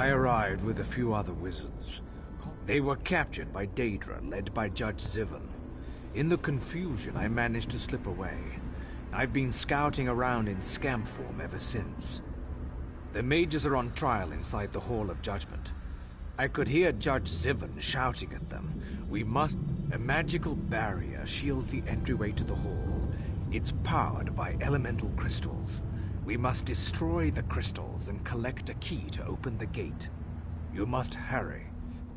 I arrived with a few other wizards. They were captured by Daedra, led by Judge Zivan. In the confusion, I managed to slip away. I've been scouting around in scamp form ever since. The mages are on trial inside the Hall of Judgment. I could hear Judge Zivan shouting at them. A magical barrier shields the entryway to the hall. It's powered by elemental crystals. We must destroy the crystals and collect a key to open the gate. You must hurry.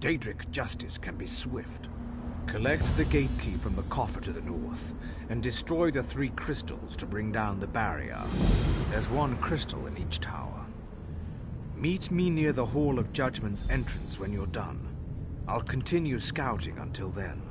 Daedric justice can be swift. Collect the gate key from the coffer to the north, and destroy the 3 crystals to bring down the barrier. There's 1 crystal in each tower. Meet me near the Hall of Judgment's entrance when you're done. I'll continue scouting until then.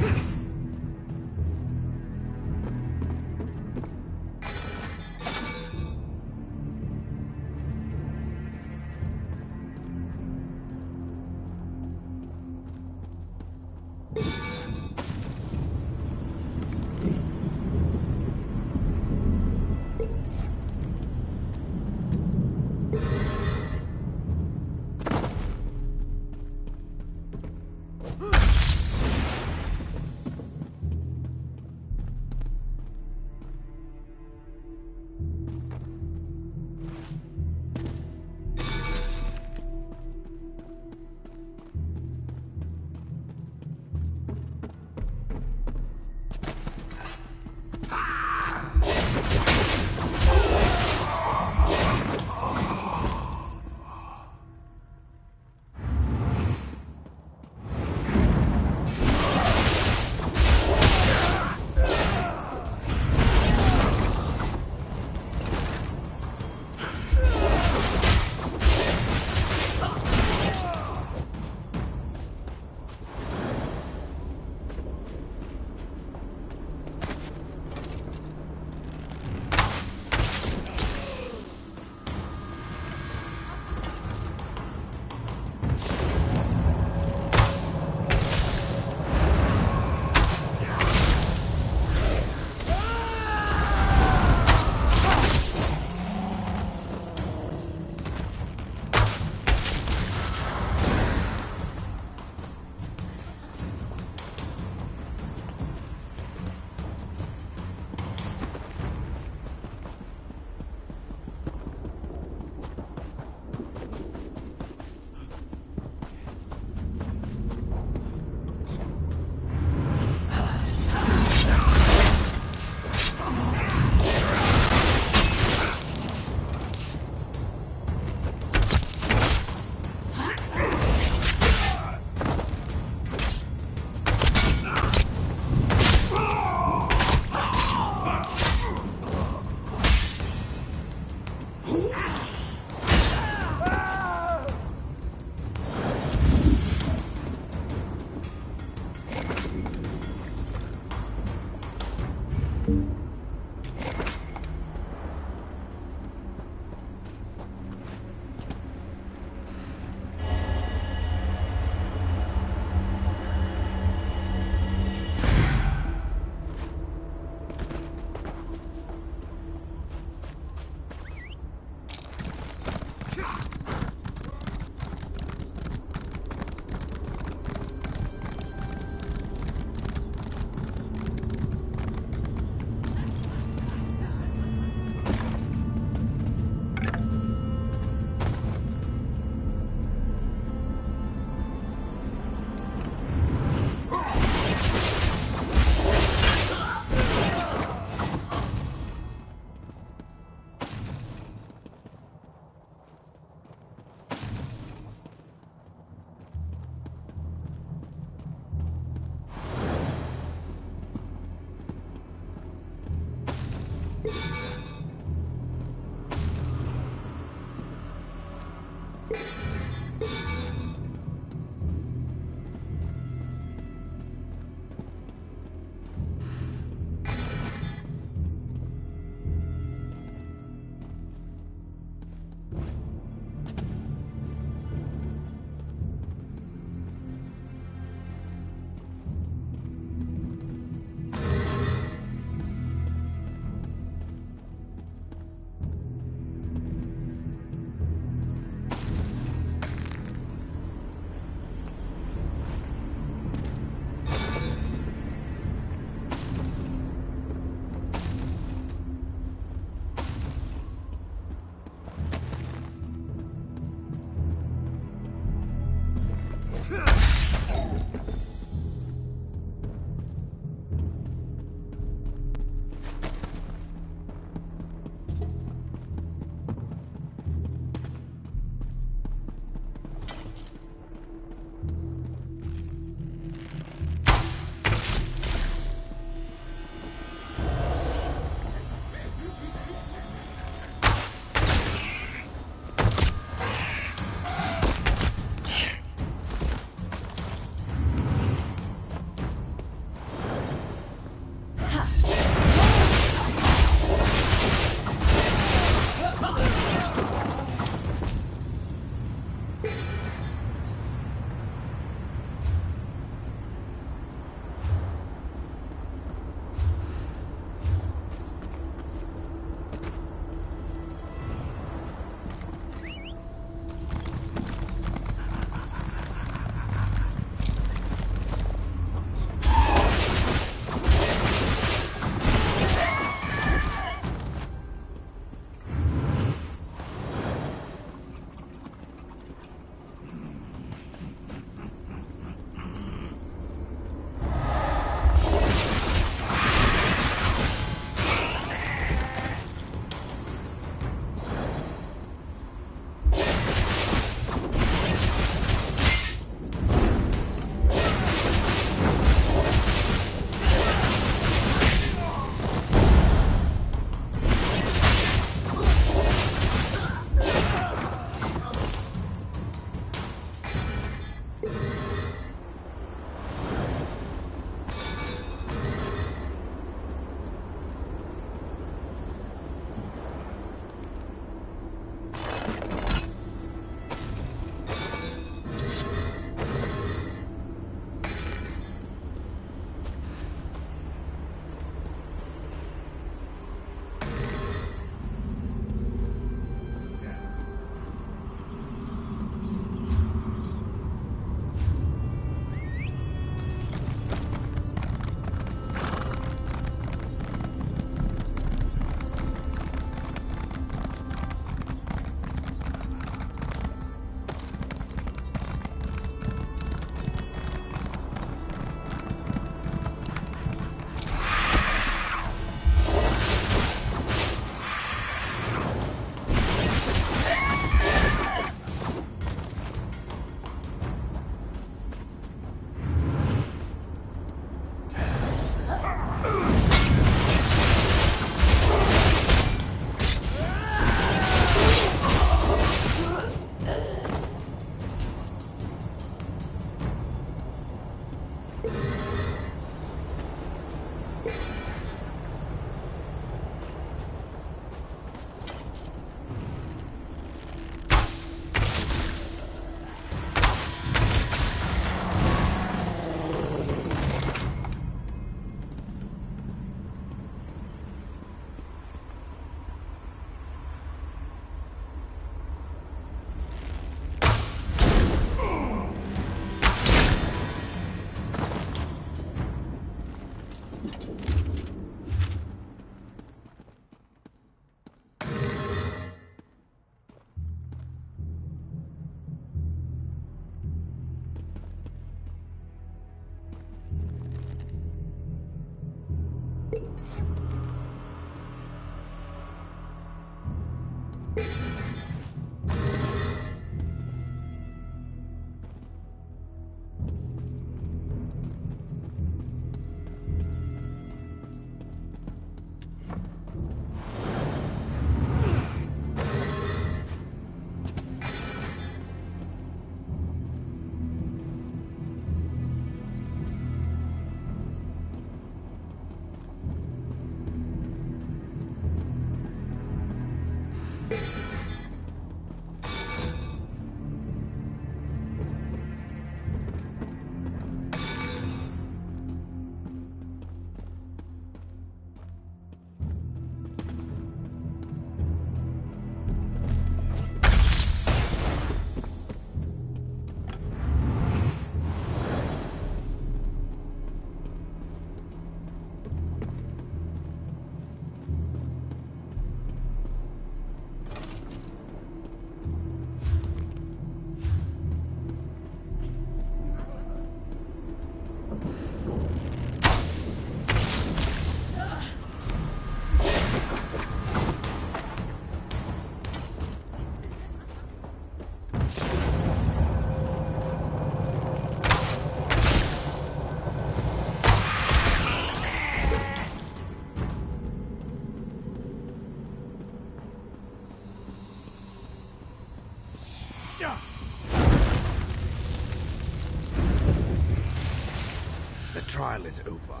trial is over.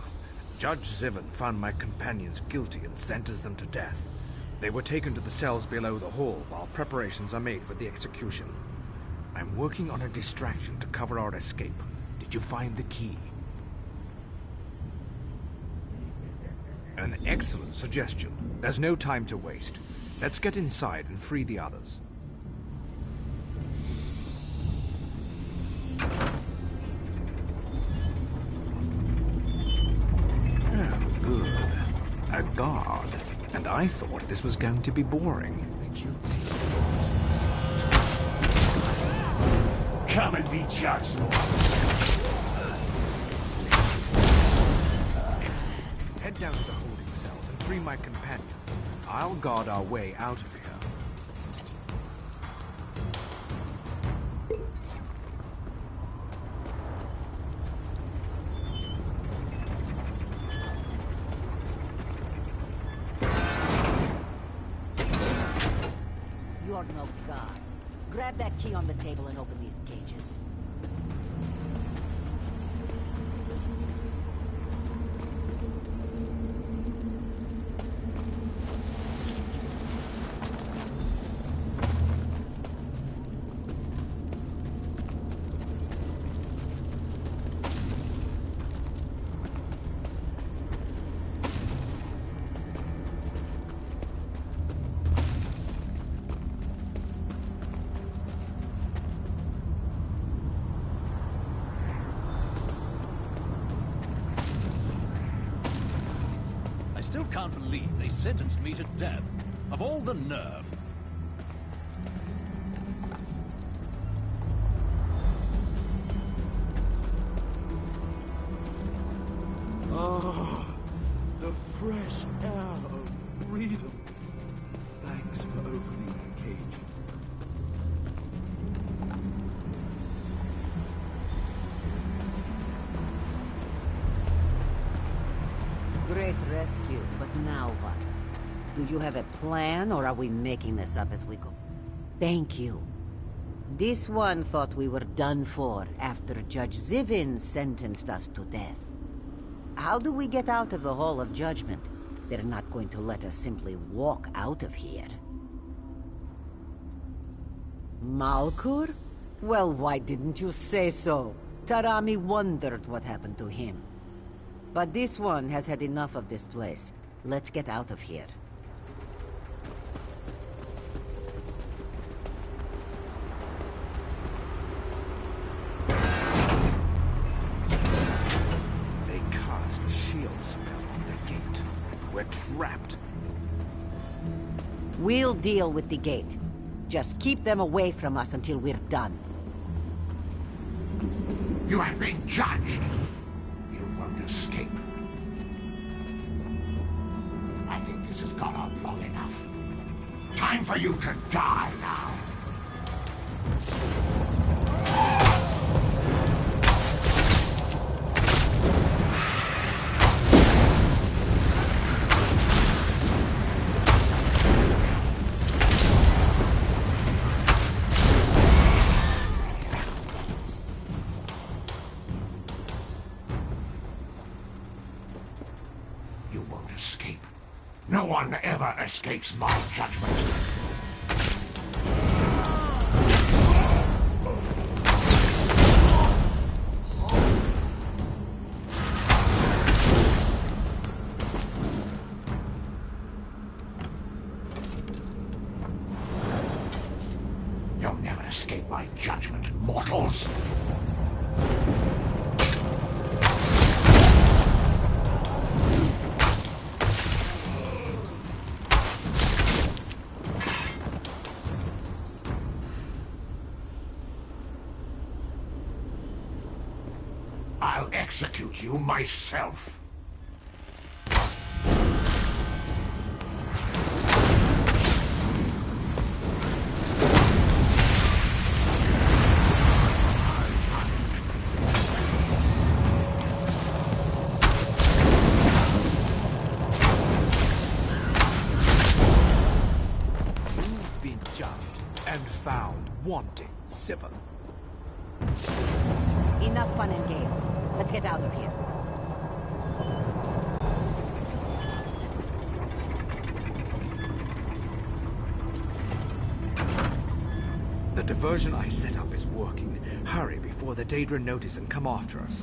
Judge Zivan found my companions guilty and sentenced them to death. They were taken to the cells below the hall while preparations are made for the execution. I'm working on a distraction to cover our escape. Did you find the key? An excellent suggestion. There's no time to waste. Let's get inside and free the others. Oh, good. A guard. And I thought this was going to be boring. Come and be judged, Lord. Head down to the holding cells and free my companions. I'll guard our way out of here. You're no god. Grab that key on the table and open these cages. I still can't believe they sentenced me to death. Of all the nerve. Oh, the fresh air of freedom. Thanks for opening the cage. Great rescue, but now what? Do you have a plan, or are we making this up as we go? Thank you. This one thought we were done for after Judge Zivan sentenced us to death. How do we get out of the Hall of Judgment? They're not going to let us simply walk out of here. Malkur? Well, why didn't you say so? Tarami wondered what happened to him. But this one has had enough of this place. Let's get out of here. They cast a shield spell on the gate. We're trapped. We'll deal with the gate. Just keep them away from us until we're done. You have been judged. You won't escape. I think this has gone on long enough. Time for you to die now. You won't escape. No one ever escapes my judgment. You'll never escape my judgment, mortals. I'll execute you myself. You've been judged and found wanting, Zivan. Enough fun and games. Let's get out of here. diversion I set up is working. Hurry before the Daedra notice and come after us.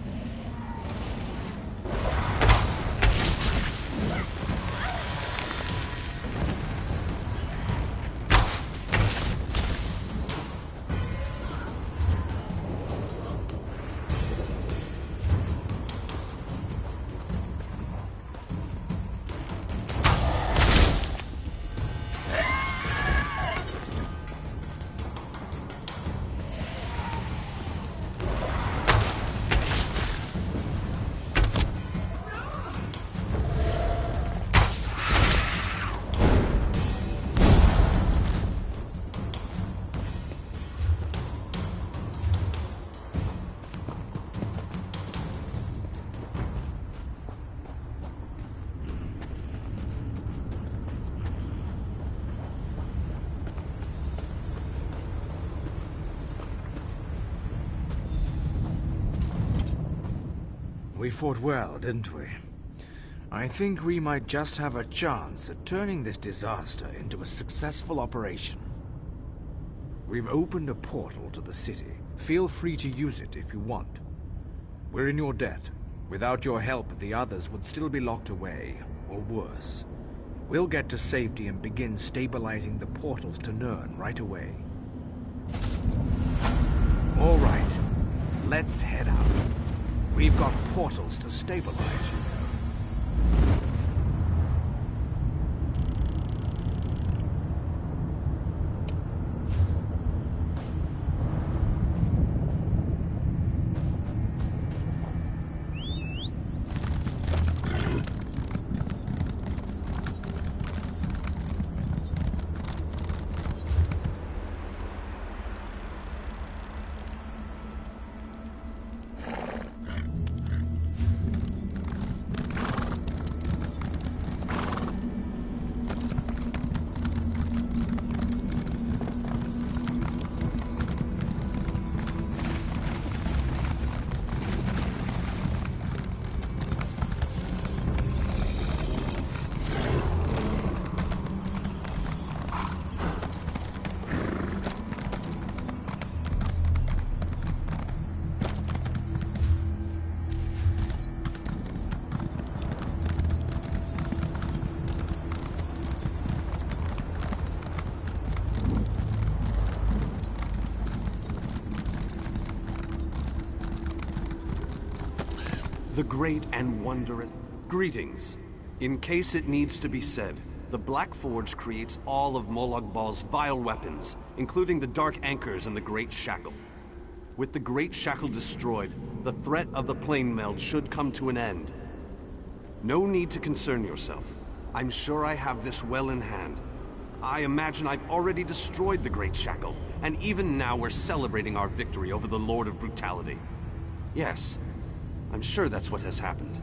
We fought well, didn't we? I think we might just have a chance at turning this disaster into a successful operation. We've opened a portal to the city. Feel free to use it if you want. We're in your debt. Without your help, the others would still be locked away, or worse. We'll get to safety and begin stabilizing the portals to Nirn right away. All right, let's head out. We've got portals to stabilize, you know. The great and wondrous... Greetings. In case it needs to be said, the Black Forge creates all of Molag Bal's vile weapons, including the Dark Anchors and the Great Shackle. With the Great Shackle destroyed, the threat of the Plane Meld should come to an end. No need to concern yourself. I'm sure I have this well in hand. I imagine I've already destroyed the Great Shackle, and even now we're celebrating our victory over the Lord of Brutality. Yes, I'm sure that's what has happened.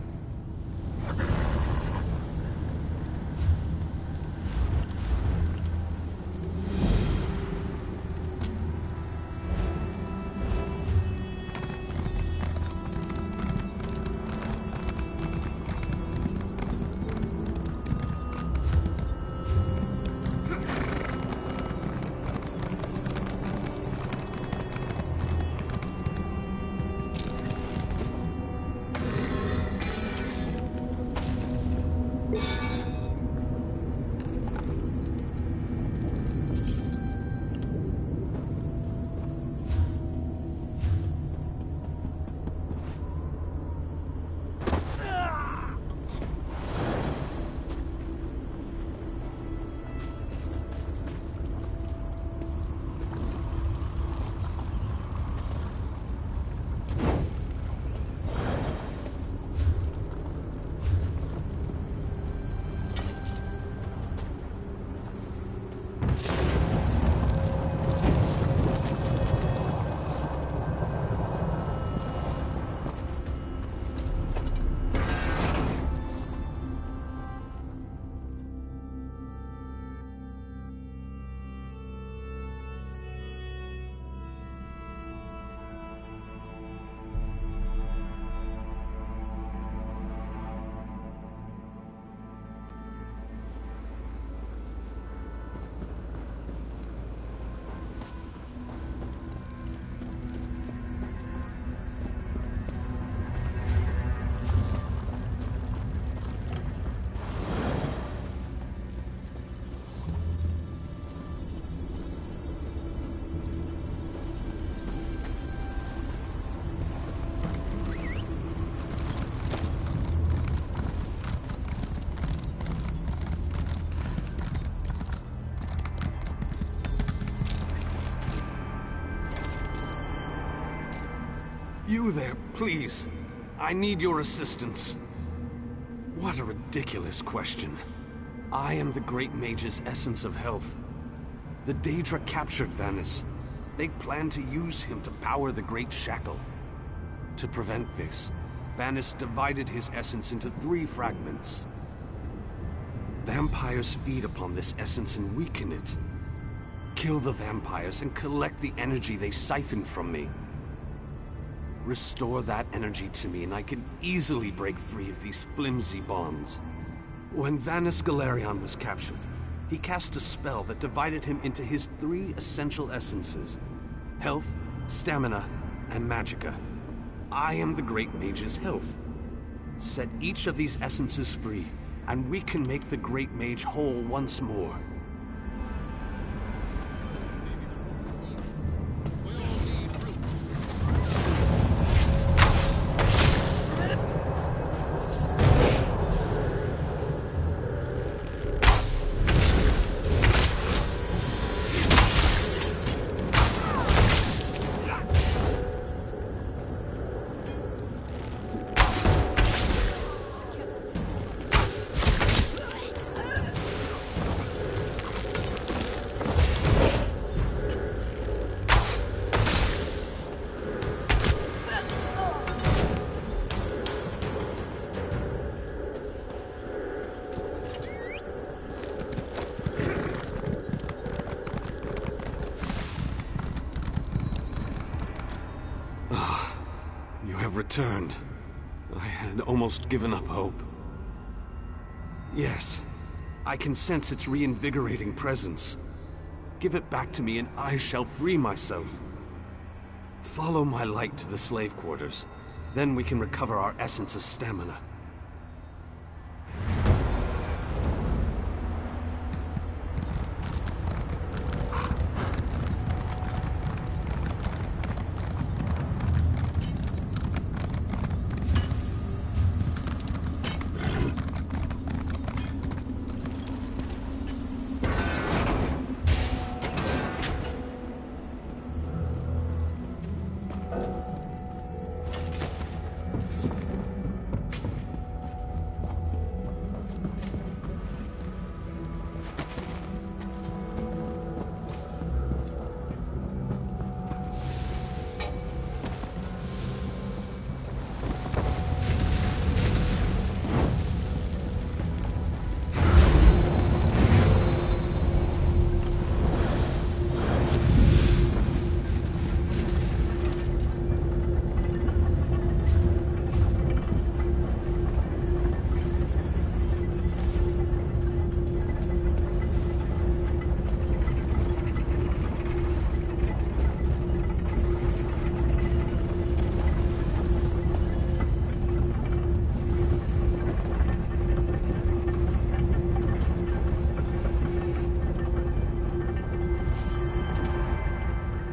you there, please? I need your assistance. What a ridiculous question. I am the Great Mage's essence of health. The Daedra captured Vannis. They plan to use him to power the Great Shackle. To prevent this, Vannis divided his essence into 3 fragments. Vampires feed upon this essence and weaken it. Kill the vampires and collect the energy they siphon from me. Restore that energy to me and I can easily break free of these flimsy bonds. When Vannis Galerion was captured, he cast a spell that divided him into his 3 essential essences: health, stamina, and magicka. I am the Great Mage's health. Set each of these essences free, and we can make the Great Mage whole once more. Returned. I had almost given up hope. Yes, I can sense its reinvigorating presence. Give it back to me and I shall free myself. Follow my light to the slave quarters. Then we can recover our essence of stamina.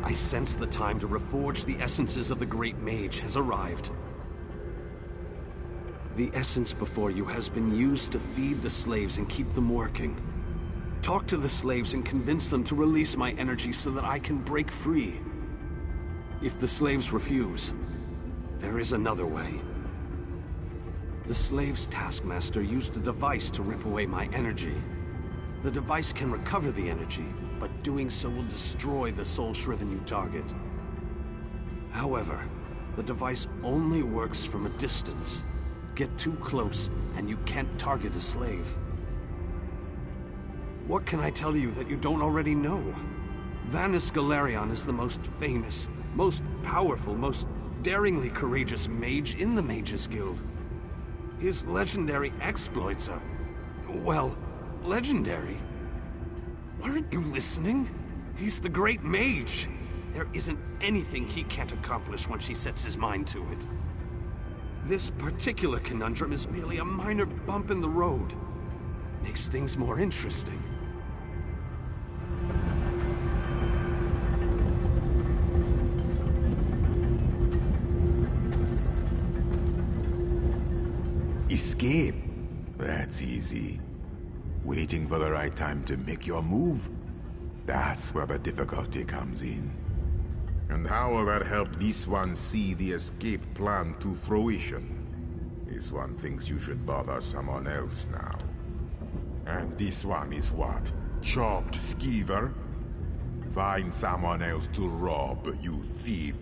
I sense the time to reforge the essences of the Great Mage has arrived. The essence before you has been used to feed the slaves and keep them working. Talk to the slaves and convince them to release my energy so that I can break free. If the slaves refuse, there is another way. The slave's taskmaster used a device to rip away my energy. The device can recover the energy, but doing so will destroy the soul-shriven you target. However, the device only works from a distance. Get too close, and you can't target a slave. What can I tell you that you don't already know? Vannis Galerion is the most famous, most powerful, most daringly courageous mage in the Mages Guild. His legendary exploits are, well, legendary. Aren't you listening? He's the Great Mage. There isn't anything he can't accomplish once he sets his mind to it. This particular conundrum is merely a minor bump in the road. Makes things more interesting. Escape? That's easy. Waiting for the right time to make your move? That's where the difficulty comes in. And how will that help this one see the escape plan to fruition? This one thinks you should bother someone else now. And this one is what? Chopped skeever? Find someone else to rob, you thief.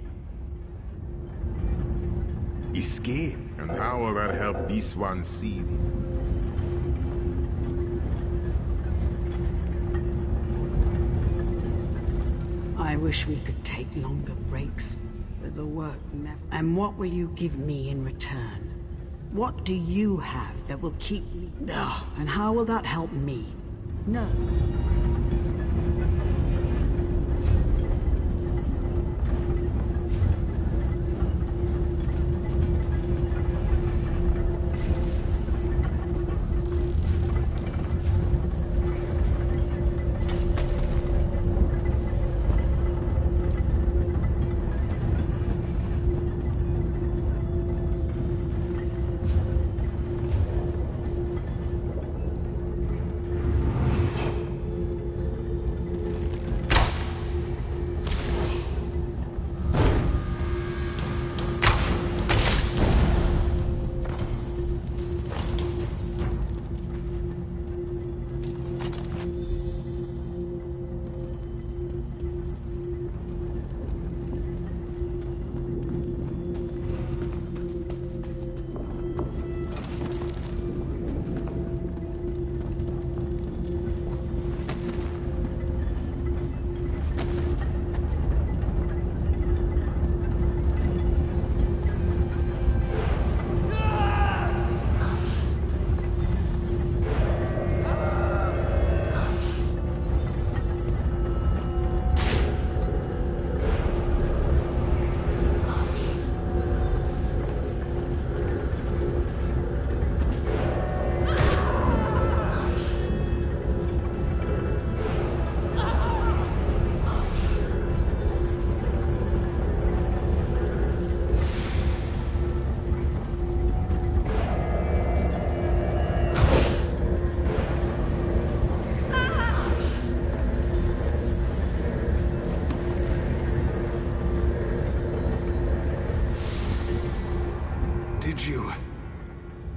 Escape? And how will that help this one see? I wish we could take longer breaks, but the work never... And what will you give me in return? What do you have that will keep me... Ugh, and how will that help me? No.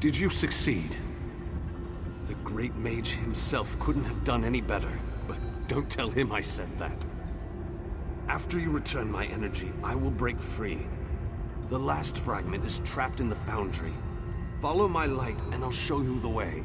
Did you succeed? The great mage himself couldn't have done any better, but don't tell him I said that. After you return my energy, I will break free. The last fragment is trapped in the foundry. Follow my light and I'll show you the way.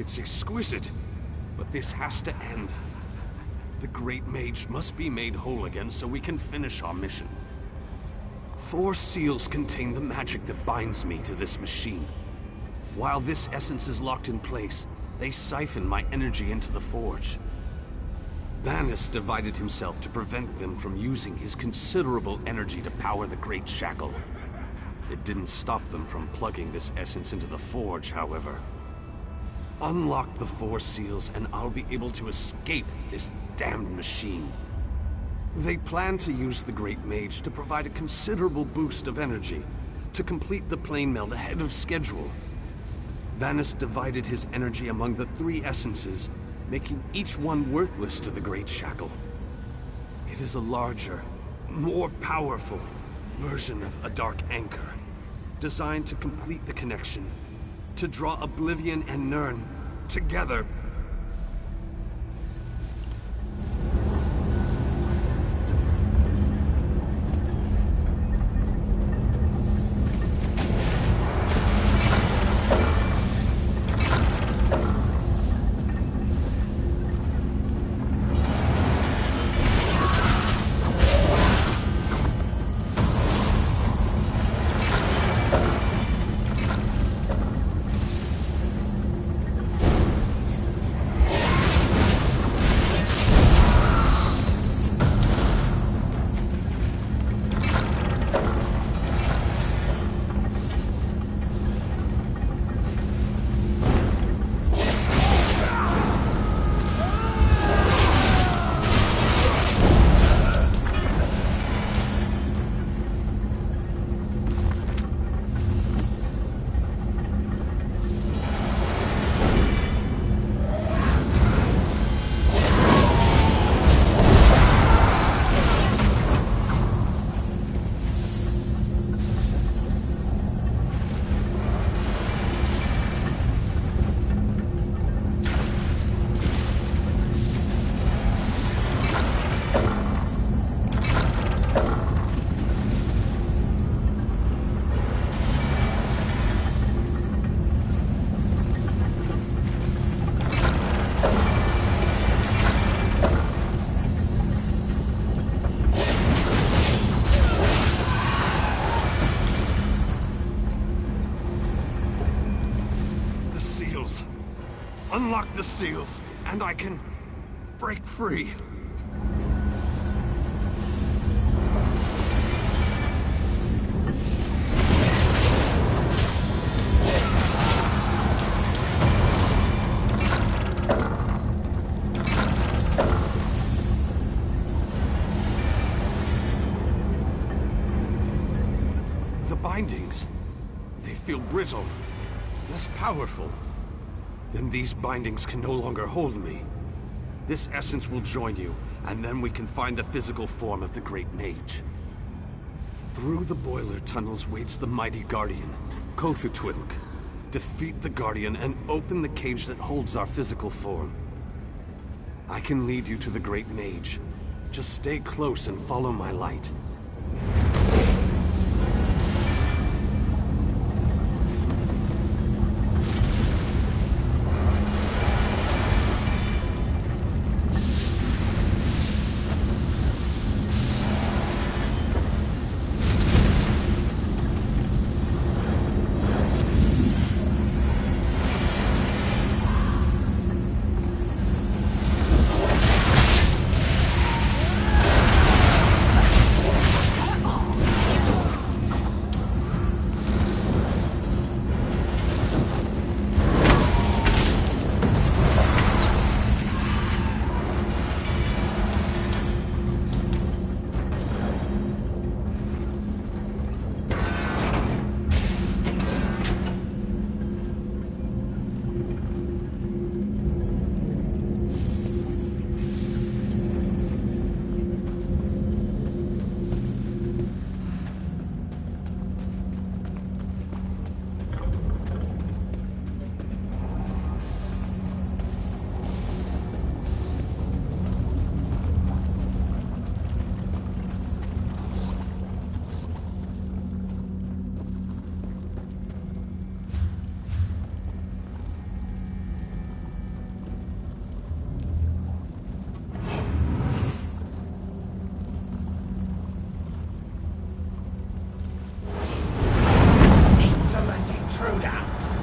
It's exquisite, but this has to end. The Great Mage must be made whole again so we can finish our mission. 4 seals contain the magic that binds me to this machine. While this essence is locked in place, they siphon my energy into the forge. Vanus divided himself to prevent them from using his considerable energy to power the Great Shackle. It didn't stop them from plugging this essence into the forge, however. Unlock the 4 seals and I'll be able to escape this damned machine. They plan to use the Great Mage to provide a considerable boost of energy to complete the plane meld ahead of schedule. Vanus divided his energy among the 3 essences, making each one worthless to the Great Shackle. It is a larger, more powerful version of a dark anchor, designed to complete the connection, to draw Oblivion and Nirn together. Unlock the seals, and I can break free. The bindings, they feel brittle, less powerful. Then these bindings can no longer hold me. This essence will join you, and then we can find the physical form of the Great Mage. Through the boiler tunnels waits the mighty Guardian, Kothutwilk. Defeat the Guardian and open the cage that holds our physical form. I can lead you to the Great Mage. Just stay close and follow my light.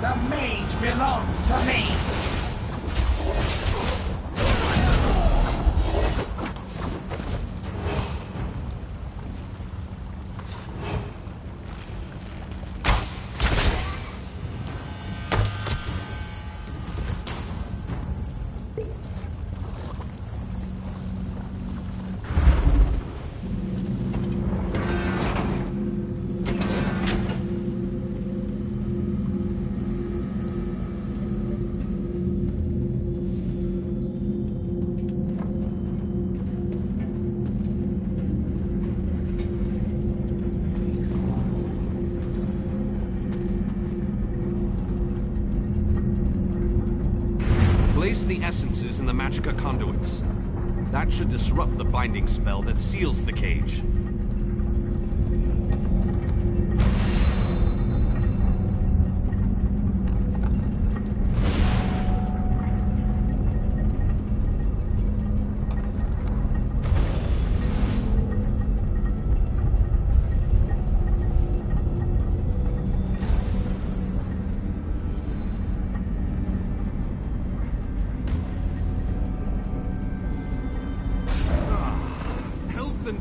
The mage belongs to me! Place the essences in the magica conduits. That should disrupt the binding spell that seals the cage.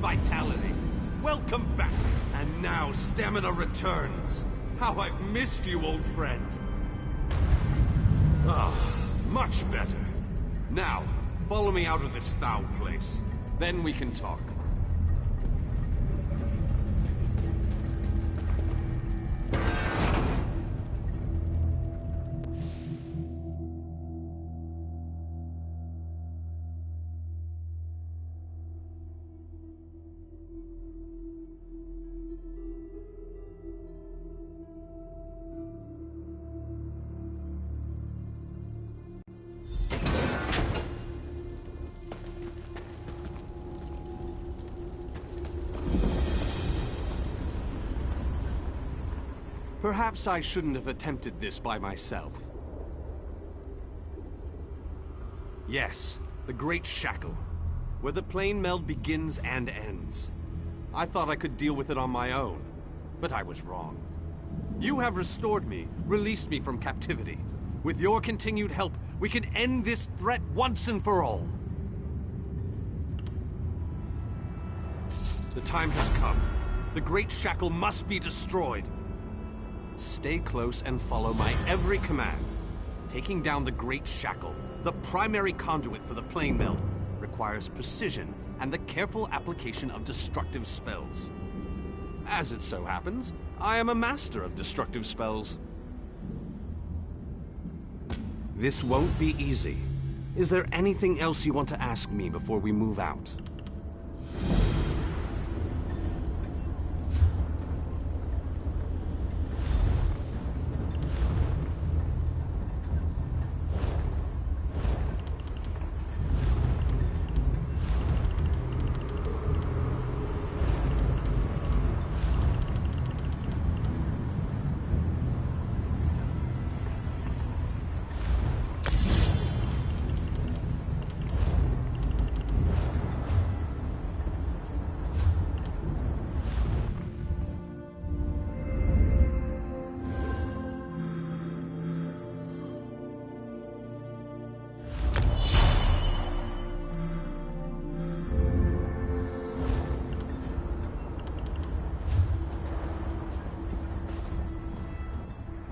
Vitality. Welcome back. And now stamina returns. How I've missed you, old friend. Ah, much better. Now, follow me out of this foul place. Then we can talk. Perhaps I shouldn't have attempted this by myself. Yes, the Great Shackle, where the plane meld begins and ends. I thought I could deal with it on my own, but I was wrong. You have restored me, released me from captivity. With your continued help, we can end this threat once and for all. The time has come. The Great Shackle must be destroyed. Stay close and follow my every command. Taking down the Great Shackle, the primary conduit for the plane meld, requires precision and the careful application of destructive spells. As it so happens, I am a master of destructive spells. This won't be easy. Is there anything else you want to ask me before we move out?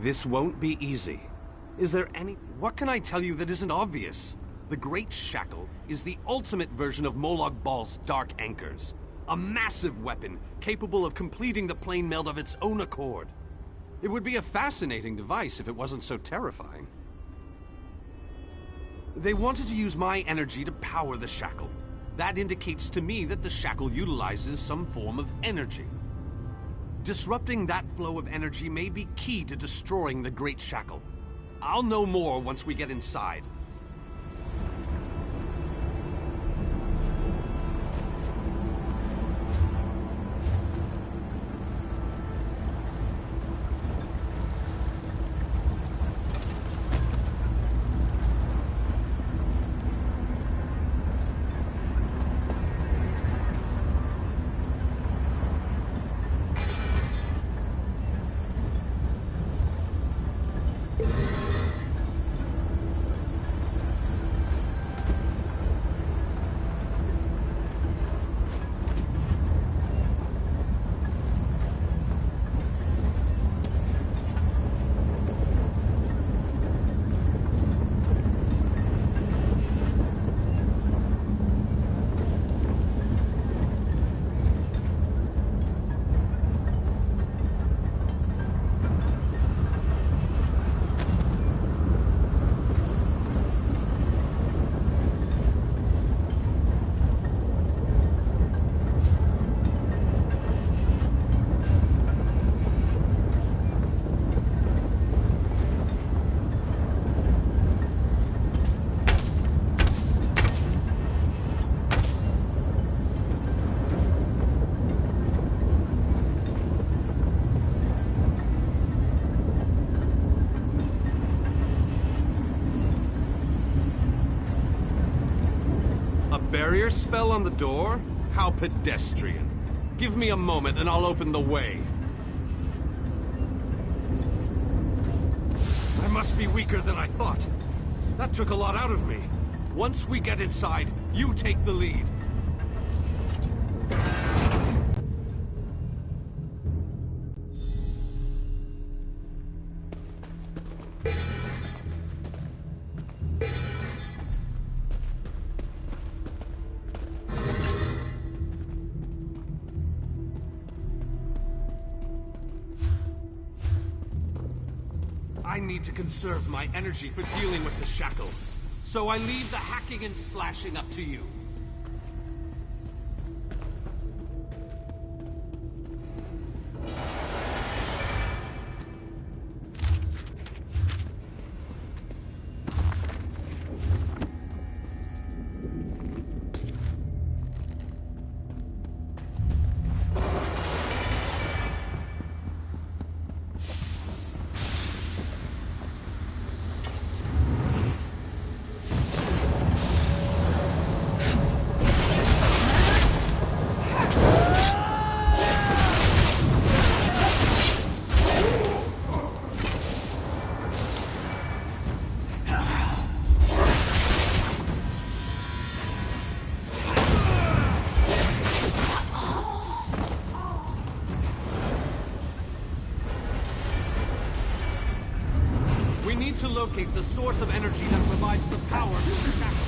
This won't be easy. Is there any... What can I tell you that isn't obvious? The Great Shackle is the ultimate version of Molag Bal's Dark Anchors. A massive weapon capable of completing the plane meld of its own accord. It would be a fascinating device if it wasn't so terrifying. They wanted to use my energy to power the Shackle. That indicates to me that the Shackle utilizes some form of energy. Disrupting that flow of energy may be key to destroying the Great Shackle. I'll know more once we get inside. Barrier spell on the door? How pedestrian. Give me a moment and I'll open the way. I must be weaker than I thought. That took a lot out of me. Once we get inside, you take the lead. I need to conserve my energy for dealing with the shackle. So I leave the hacking and slashing up to you. To locate the source of energy that provides the power to the shackle.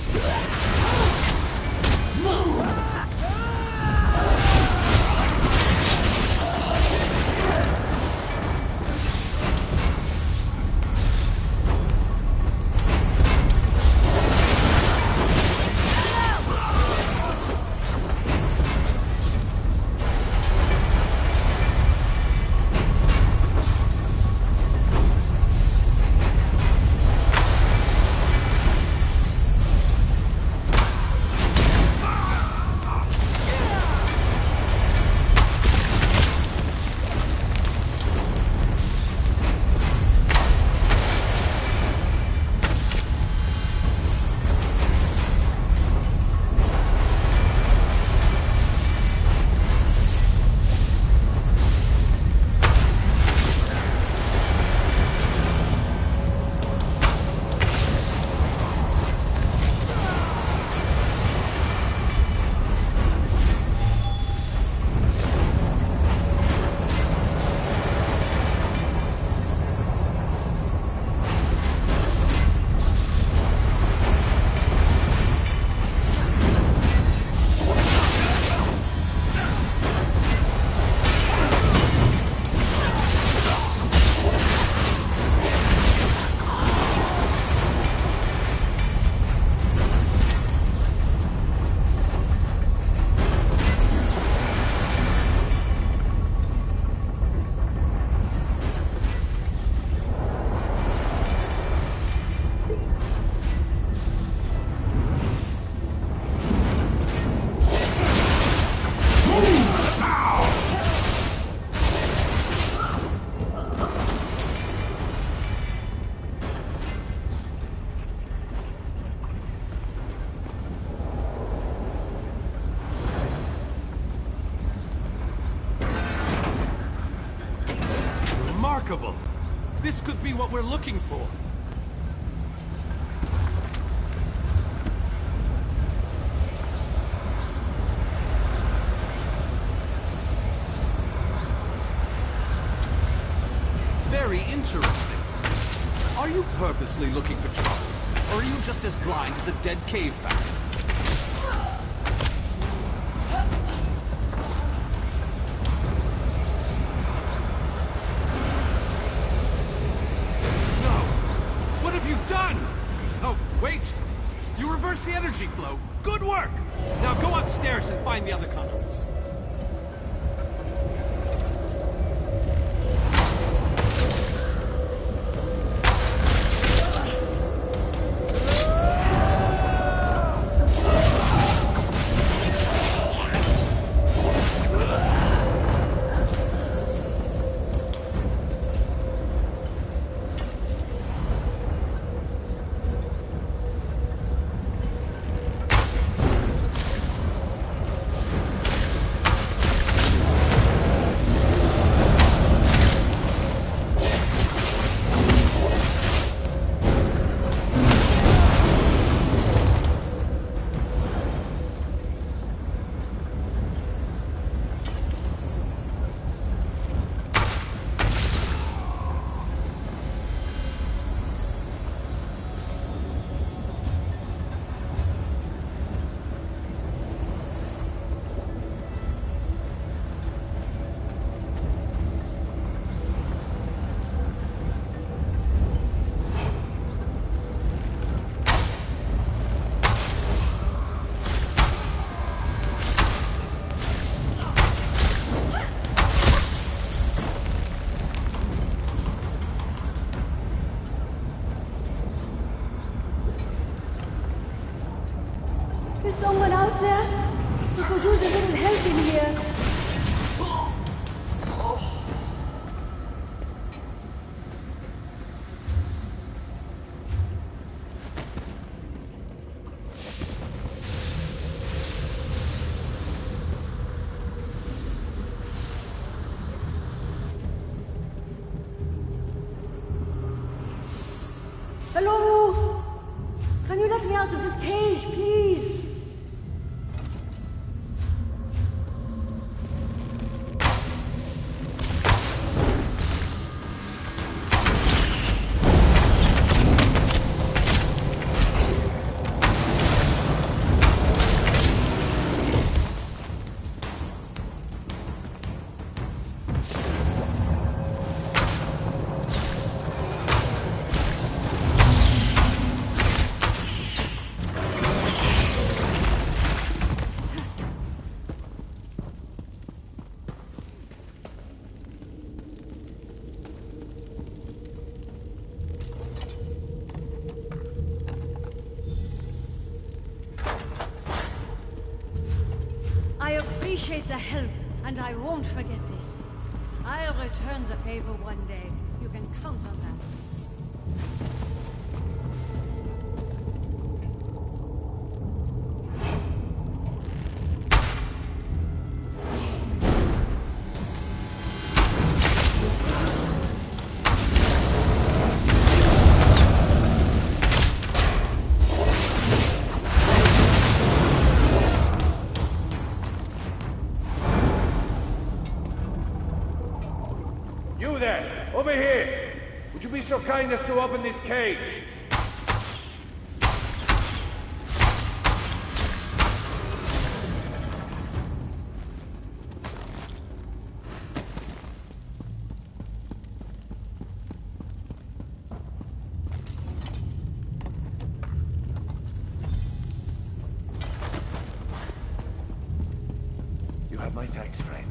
This could be what we're looking for. Very interesting. Are you purposely looking for trouble? Or are you just as blind as a dead cave bat? The energy flow. Good work! Now go upstairs and find the other conduits. could use a little help in here. Hello? Can you let me out of this cage, please? I appreciate the help, and I won't forget this. I'll return the favor one day. You can count on that. You there! Over here! Would you be so kind as to open this cage? You have my thanks, friend.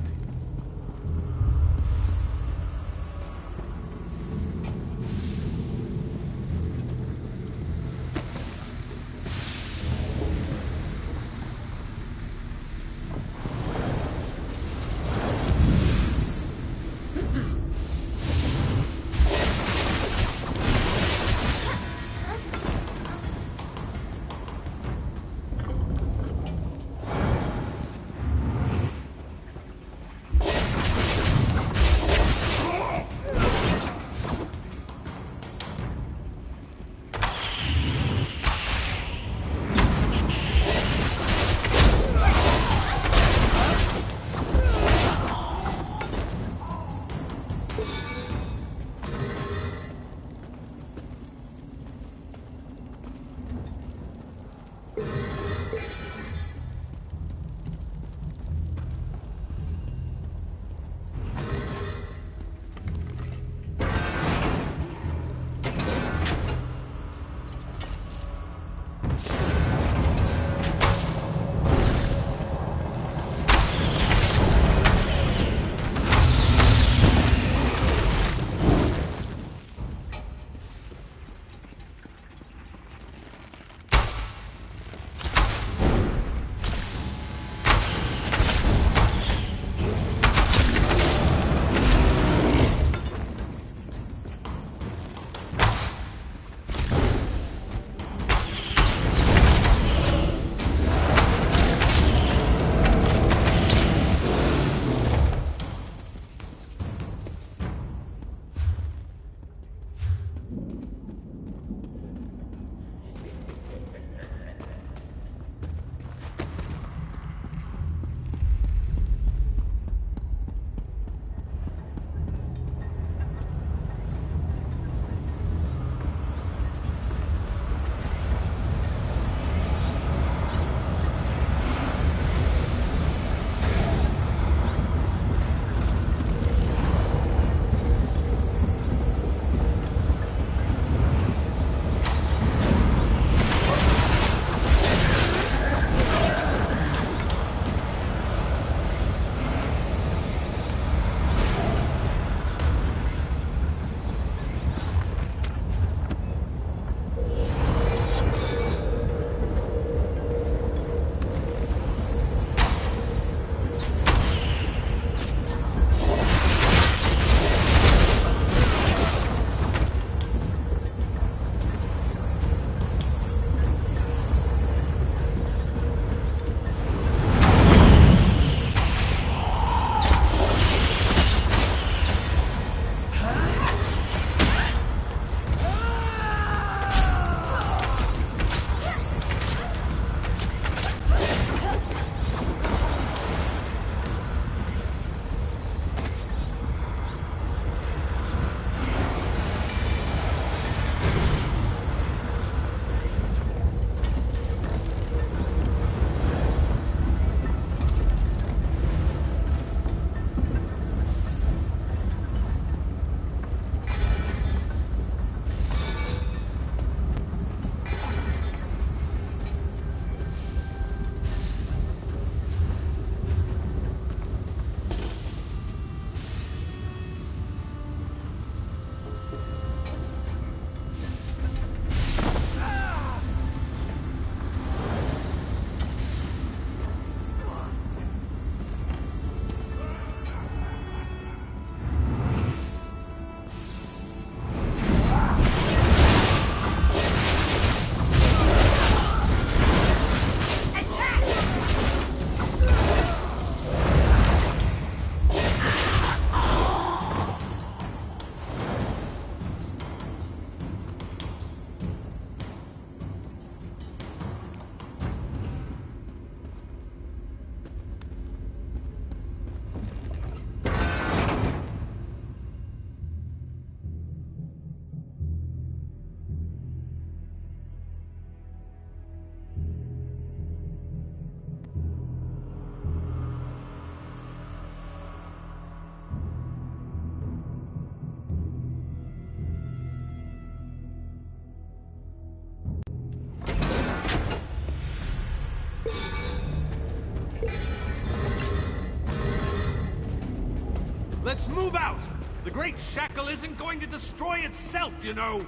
Let's move out! The great shackle isn't going to destroy itself, you know!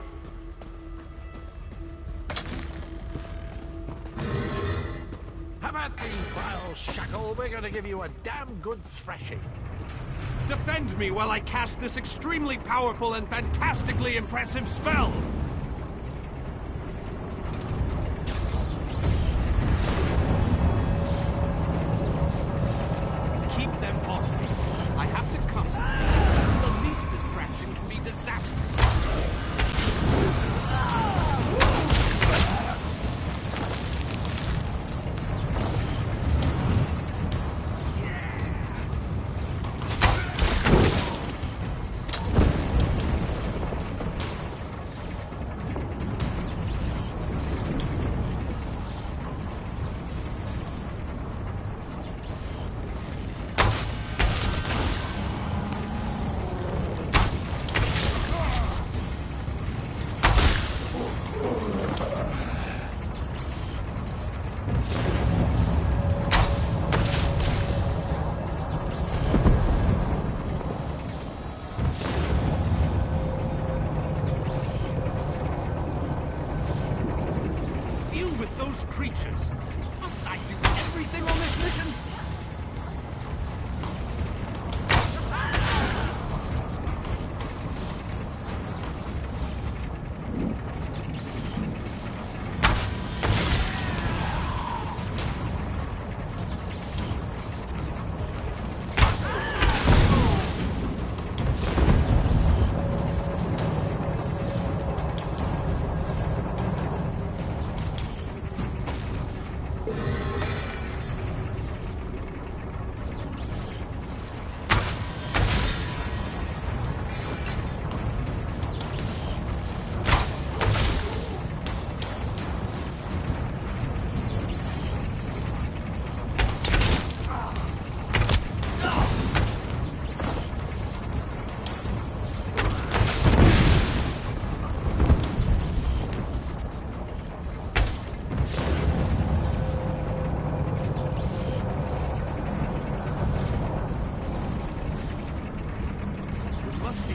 Have at thee, vile shackle. We're going to give you a damn good thrashing. Defend me while I cast this extremely powerful and fantastically impressive spell! Keep them off me. I have to concentrate. The least distraction can be disastrous. Creatures. Must I do everything on this mission?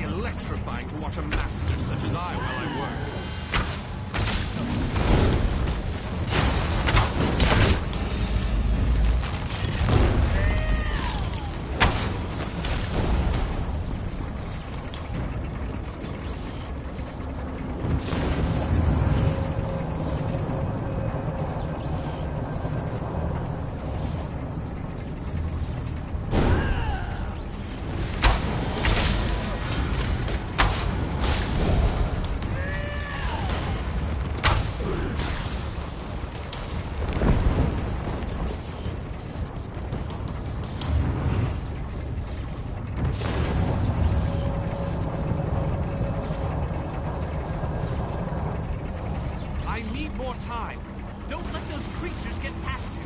Electrifying to watch a master such as I while I work. More time. Don't let those creatures get past you.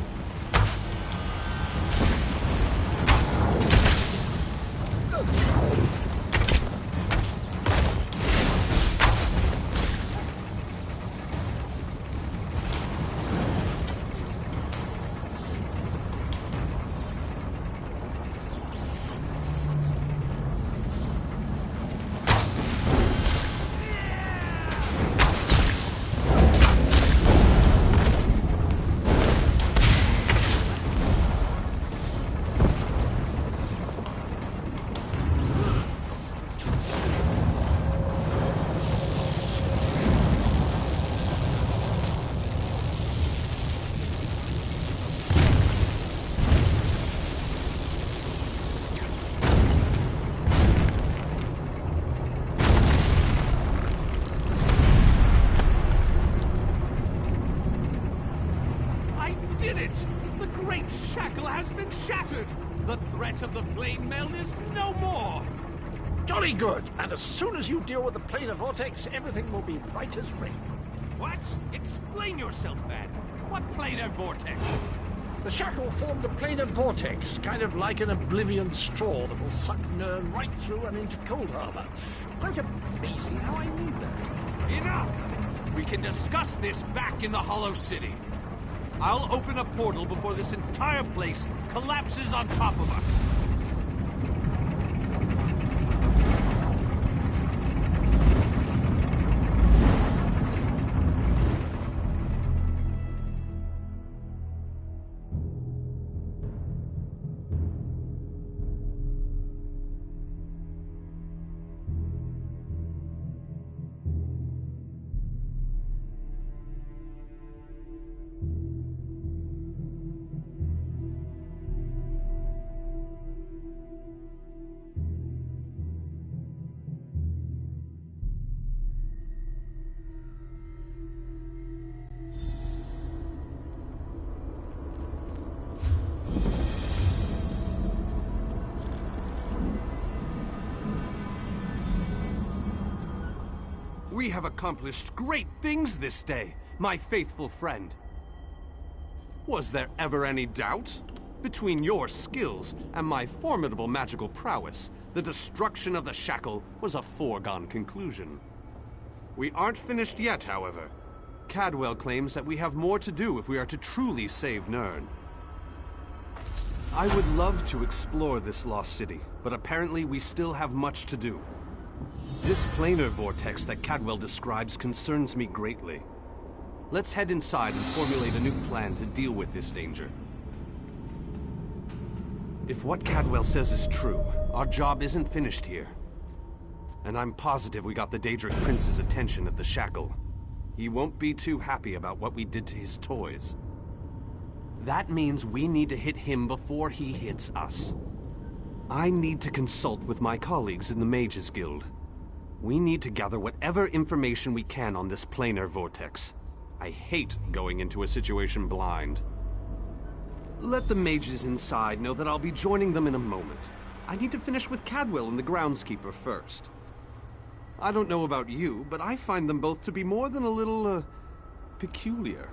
The great shackle has been shattered! The threat of the plane meld is no more! Jolly good! And as soon as you deal with the planar vortex, everything will be right as rain. What? Explain yourself, man. What planar vortex? The shackle formed a planar vortex, kind of like an oblivion straw that will suck Nern right through and into Cold Harbor. Quite amazing how I knew that. Enough! We can discuss this back in the Hollow City. I'll open a portal before this entire place collapses on top of us. We have accomplished great things this day, my faithful friend. Was there ever any doubt? Between your skills and my formidable magical prowess, the destruction of the shackle was a foregone conclusion. We aren't finished yet, however. Cadwell claims that we have more to do if we are to truly save Nirn. I would love to explore this lost city, but apparently we still have much to do. This planar vortex that Cadwell describes concerns me greatly. Let's head inside and formulate a new plan to deal with this danger. If what Cadwell says is true, our job isn't finished here. And I'm positive we got the Daedric Prince's attention at the shackle. He won't be too happy about what we did to his toys. That means we need to hit him before he hits us. I need to consult with my colleagues in the Mages Guild. We need to gather whatever information we can on this planar vortex. I hate going into a situation blind. Let the mages inside know that I'll be joining them in a moment. I need to finish with Cadwell and the groundskeeper first. I don't know about you, but I find them both to be more than a little, peculiar.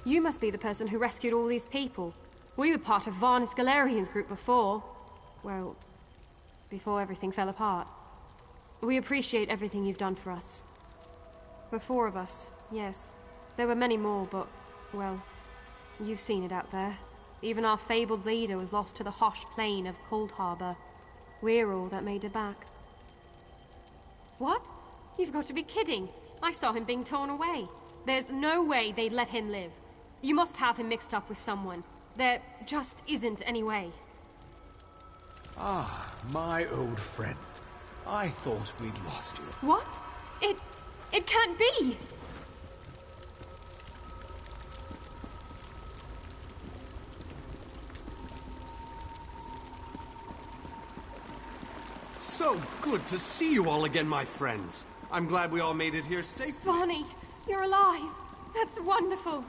You must be the person who rescued all these people. We were part of Varnus Galerian's group before. Well, before everything fell apart. We appreciate everything you've done for us. The four of us, yes. There were many more, but, well, you've seen it out there. Even our fabled leader was lost to the harsh plain of Cold Harbor. We're all that made it back. What? You've got to be kidding. I saw him being torn away. There's no way they'd let him live. You must have him mixed up with someone. There just isn't any way. Ah, my old friend. I thought we'd lost you. What? It can't be! So good to see you all again, my friends. I'm glad we all made it here safely. Varney, you're alive. That's wonderful.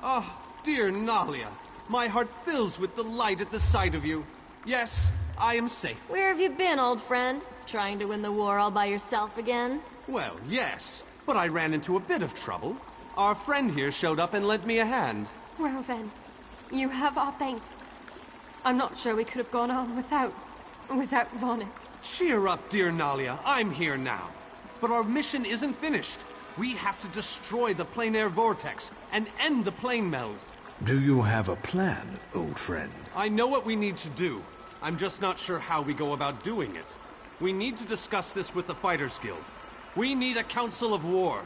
Oh, dear Nalia. My heart fills with delight at the sight of you. Yes, I am safe. Where have you been, old friend? Trying to win the war all by yourself again? Well, yes, but I ran into a bit of trouble. Our friend here showed up and lent me a hand. Well then, you have our thanks. I'm not sure we could have gone on without Varnus. Cheer up, dear Nalia. I'm here now. But our mission isn't finished. We have to destroy the planar vortex and end the plane meld. Do you have a plan, old friend? I know what we need to do. I'm just not sure how we go about doing it. We need to discuss this with the Fighters Guild. We need a council of war.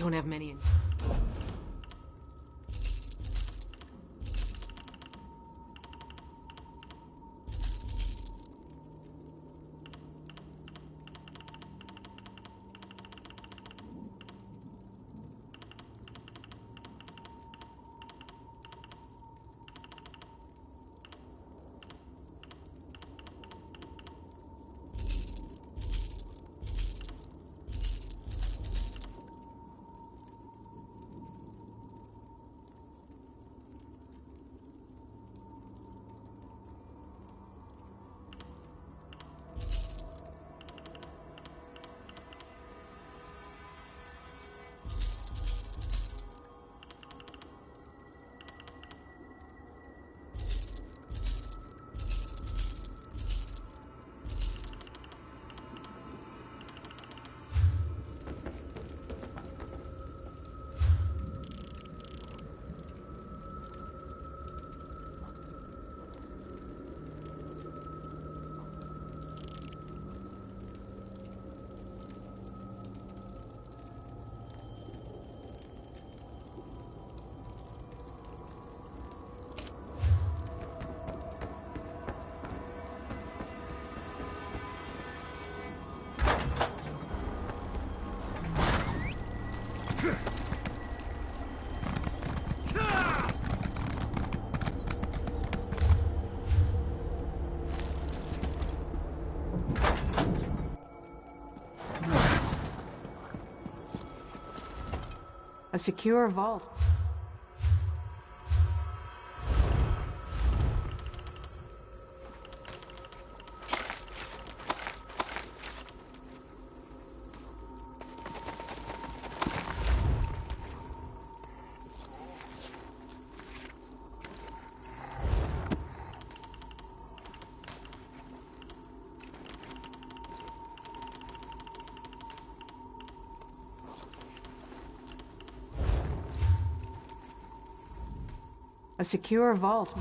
Don't have many in... A secure vault. A secure vault.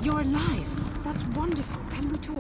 You're alive. That's wonderful. Can we talk?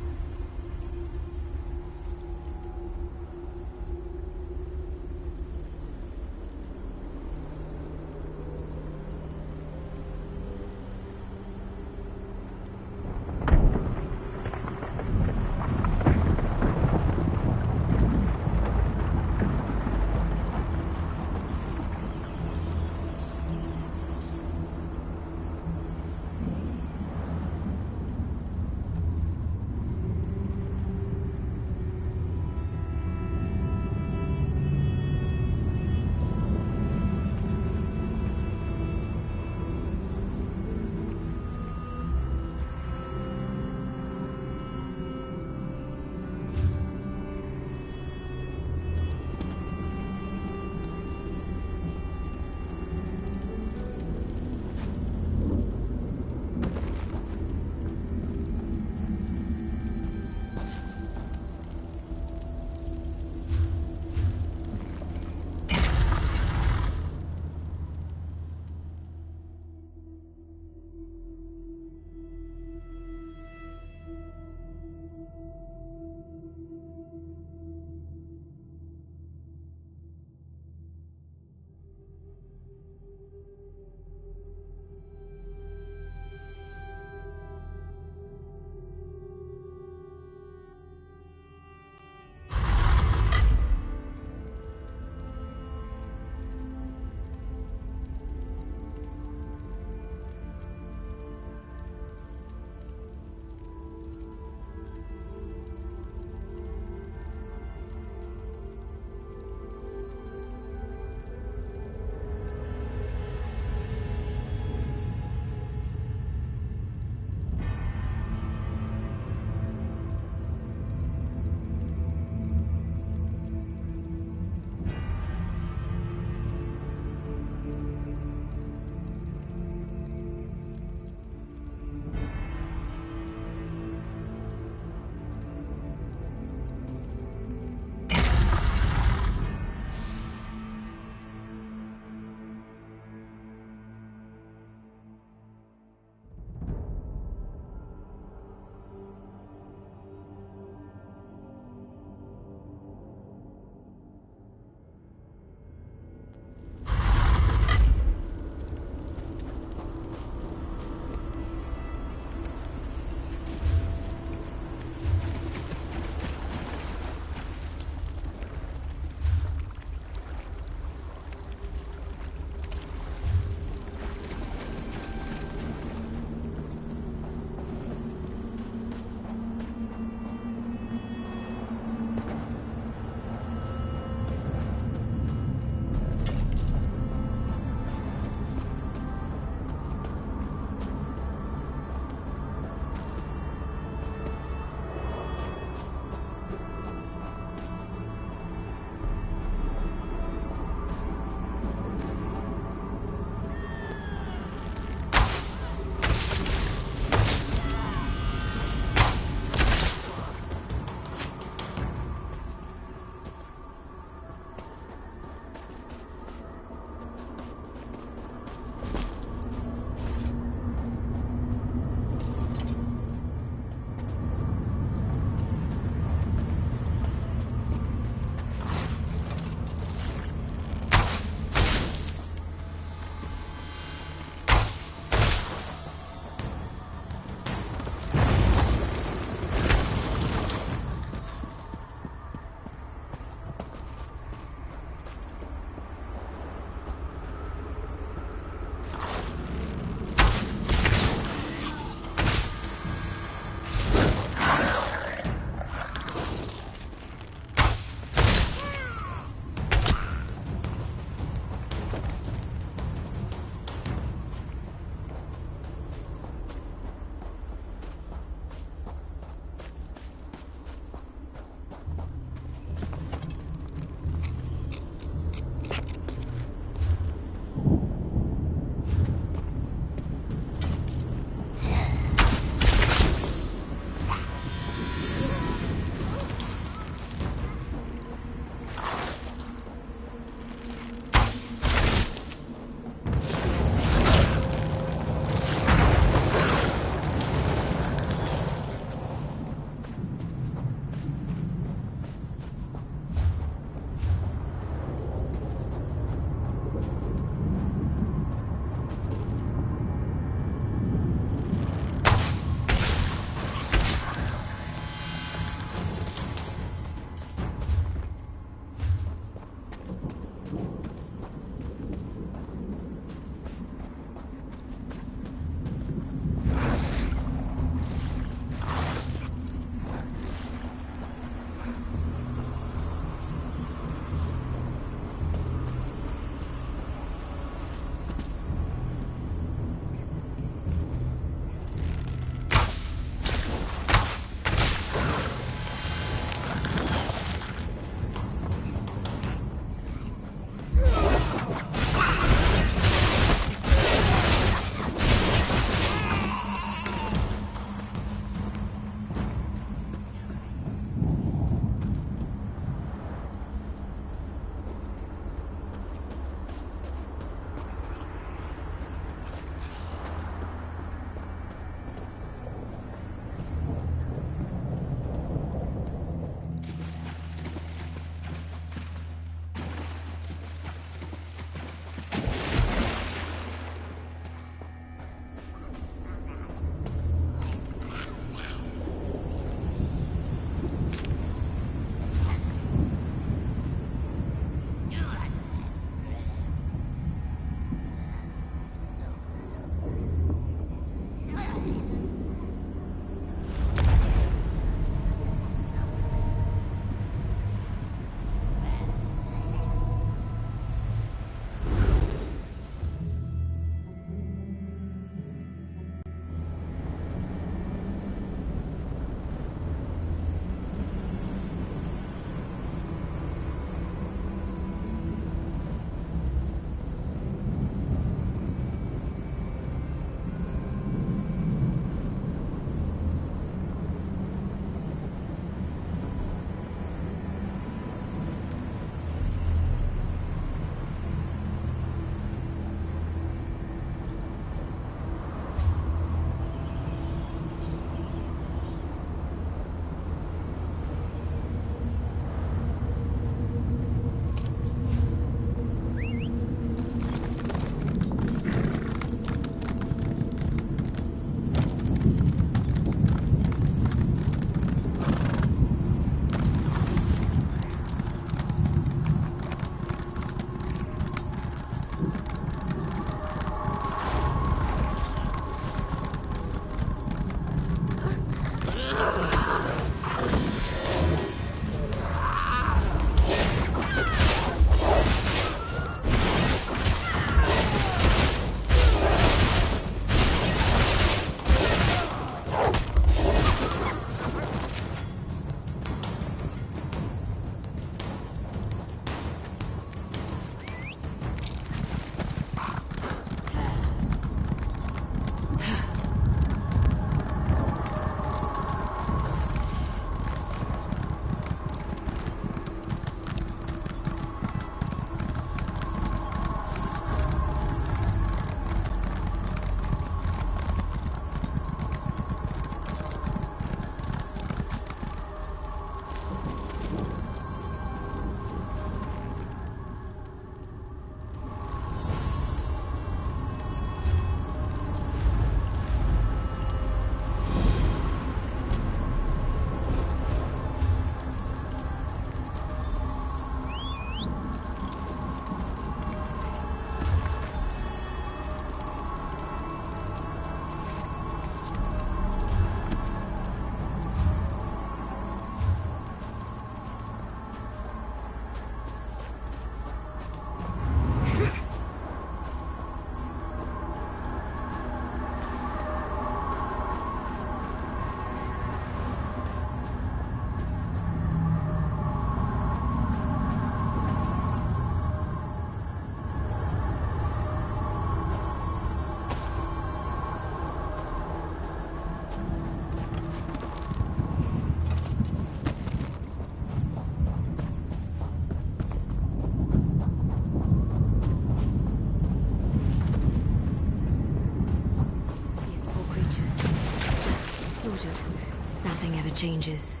changes.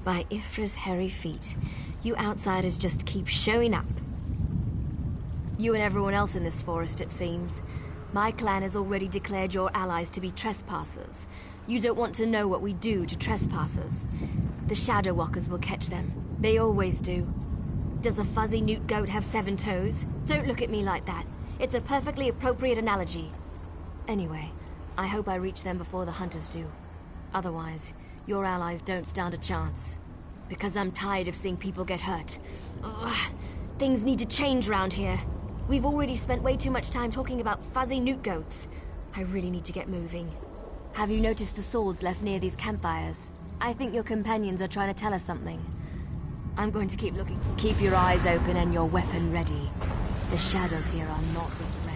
By Ifra's hairy feet, you outsiders just keep showing up. You and everyone else in this forest, it seems. My clan has already declared your allies to be trespassers. You don't want to know what we do to trespassers. The Shadow Walkers will catch them. They always do. Does a fuzzy newt goat have 7 toes? Don't look at me like that. It's a perfectly appropriate analogy. Anyway, I hope I reach them before the hunters do. Otherwise, your allies don't stand a chance. Because I'm tired of seeing people get hurt. Ugh. Things need to change round here. We've already spent way too much time talking about fuzzy newt goats. I really need to get moving. Have you noticed the swords left near these campfires? I think your companions are trying to tell us something. I'm going to keep looking. Keep your eyes open and your weapon ready. The shadows here are not your friend.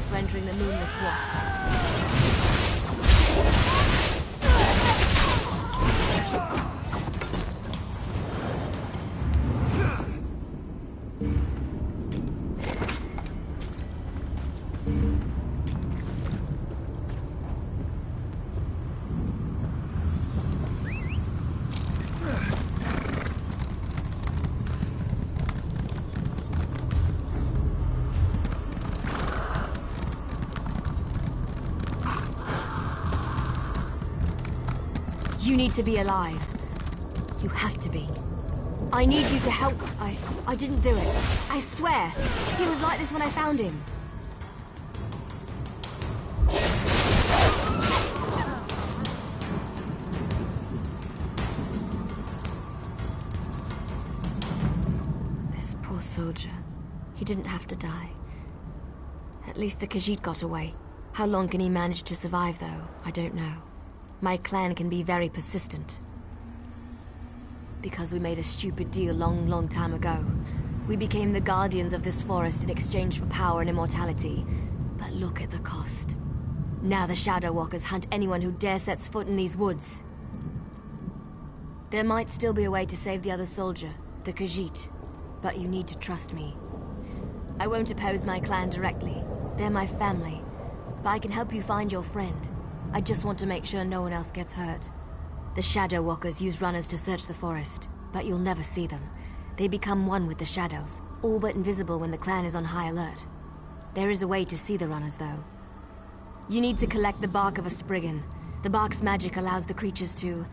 For entering the moonless walk. You need to be alive. You have to be. I need you to help. I didn't do it. I swear. He was like this when I found him. This poor soldier. He didn't have to die. At least the Khajiit got away. How long can he manage to survive, though? I don't know. My clan can be very persistent. Because we made a stupid deal long time ago. We became the guardians of this forest in exchange for power and immortality. But look at the cost. Now the Shadow Walkers hunt anyone who dare sets foot in these woods. There might still be a way to save the other soldier, the Khajiit. But you need to trust me. I won't oppose my clan directly. They're my family. But I can help you find your friend. I just want to make sure no one else gets hurt. The Shadow Walkers use runners to search the forest, but you'll never see them. They become one with the shadows, all but invisible when the clan is on high alert. There is a way to see the runners, though. You need to collect the bark of a Spriggan. The bark's magic allows the creatures to...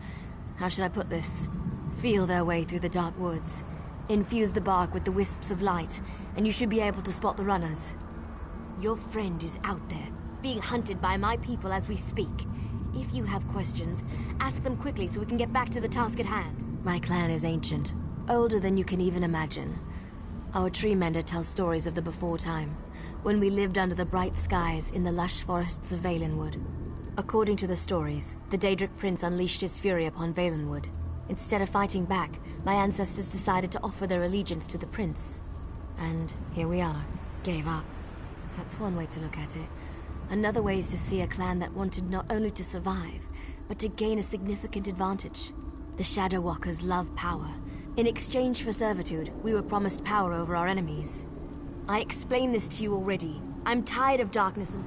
how should I put this? Feel their way through the dark woods. Infuse the bark with the wisps of light, and you should be able to spot the runners. Your friend is out there, being hunted by my people as we speak. If you have questions, ask them quickly so we can get back to the task at hand. My clan is ancient, older than you can even imagine. Our tree mender tells stories of the before time, when we lived under the bright skies in the lush forests of Valenwood. According to the stories, the Daedric prince unleashed his fury upon Valenwood. Instead of fighting back, my ancestors decided to offer their allegiance to the prince. And here we are, gave up. That's one way to look at it. Another way is to see a clan that wanted not only to survive, but to gain a significant advantage. The Shadow Walkers love power. In exchange for servitude, we were promised power over our enemies. I explained this to you already. I'm tired of darkness and...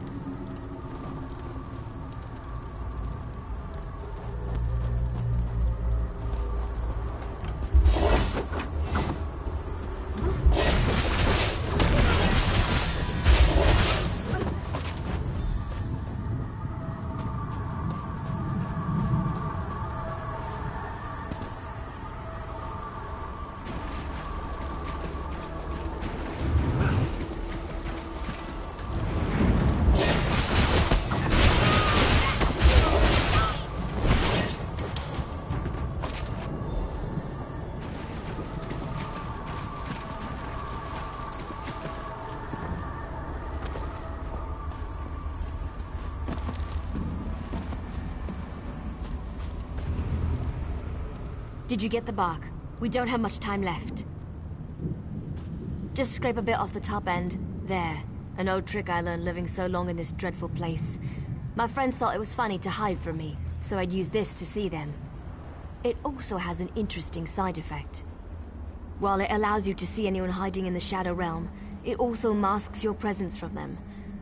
Did you get the bark? We don't have much time left. Just scrape a bit off the top end. There. An old trick I learned living so long in this dreadful place. My friends thought it was funny to hide from me, so I'd use this to see them. It also has an interesting side effect. While it allows you to see anyone hiding in the Shadow Realm, it also masks your presence from them.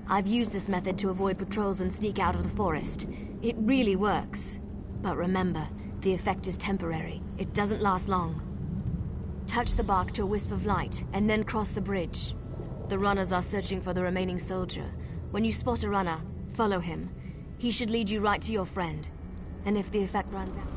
I've used this method to avoid patrols and sneak out of the forest. It really works. But remember, the effect is temporary. It doesn't last long. Touch the bark to a wisp of light, and then cross the bridge. The runners are searching for the remaining soldier. When you spot a runner, follow him. He should lead you right to your friend. And if the effect runs out...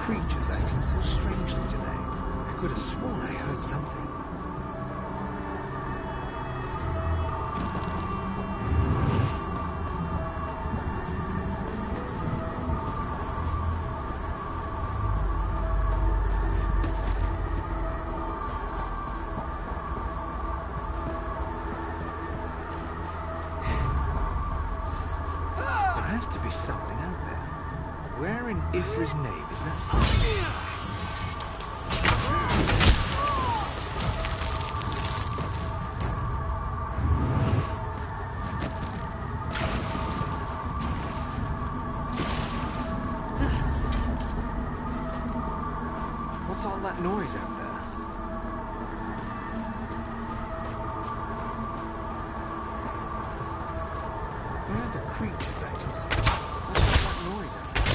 Creatures acting so strangely today. I could have sworn I heard something. There has to be something out there. Where in Ifra's name is that something? What's all that noise out there? Where are the creatures acting so? What's all that noise out there?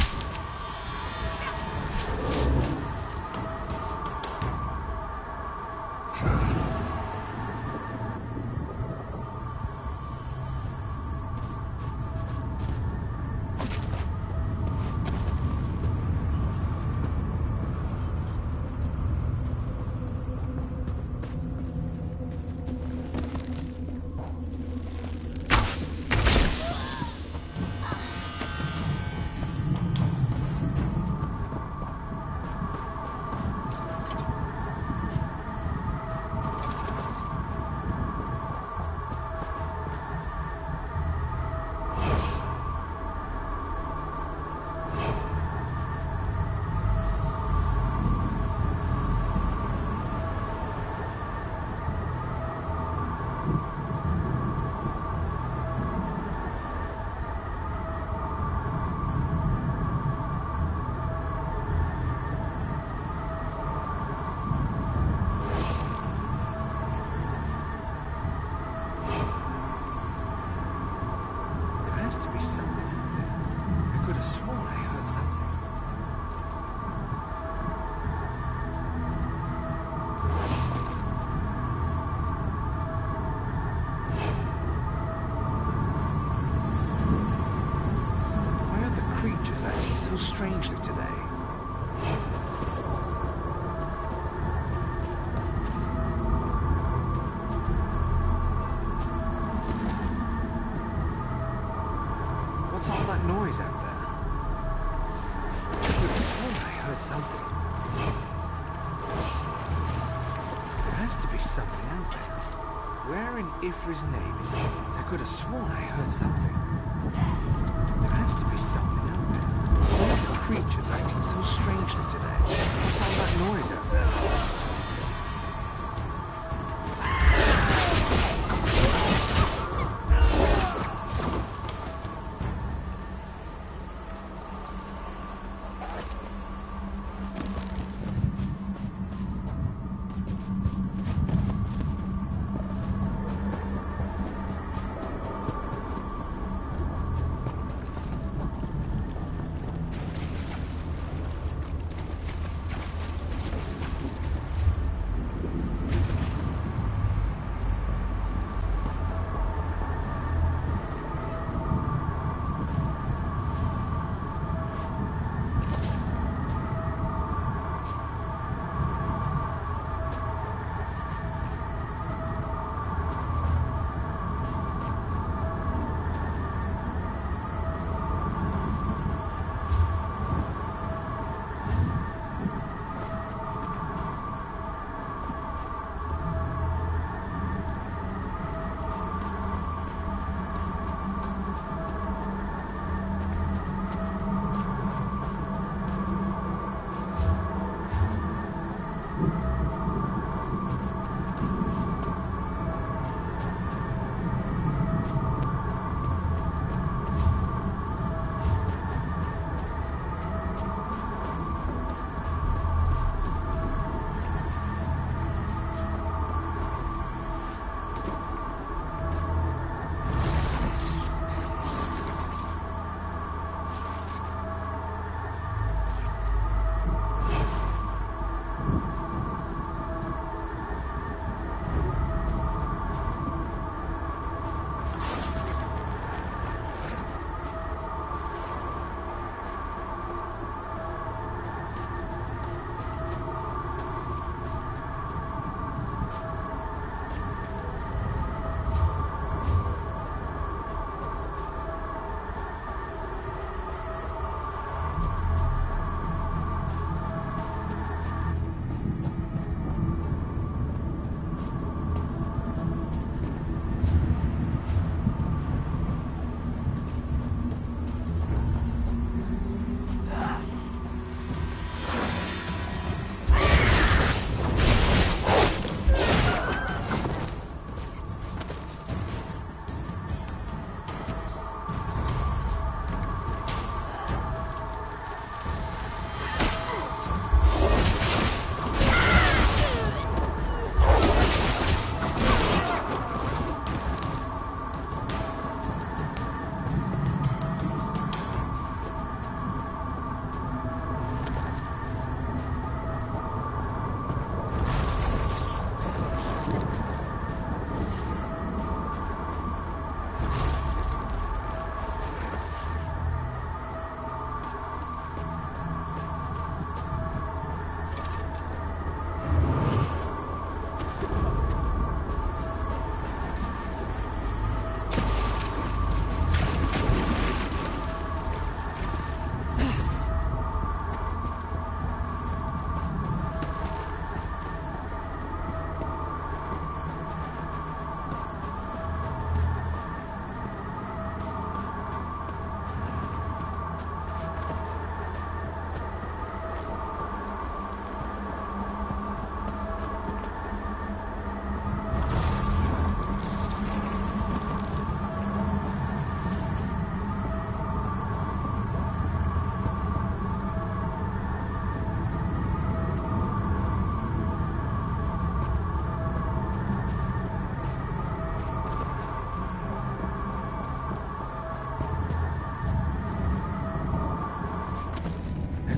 So strangely today. What's all that noise out there? I could have sworn I heard something. has to be something out there. Where in Ifri's name is it? I could have sworn I heard something. There has to be something out there. Why are the creatures acting so strangely today? What's all that noise out there?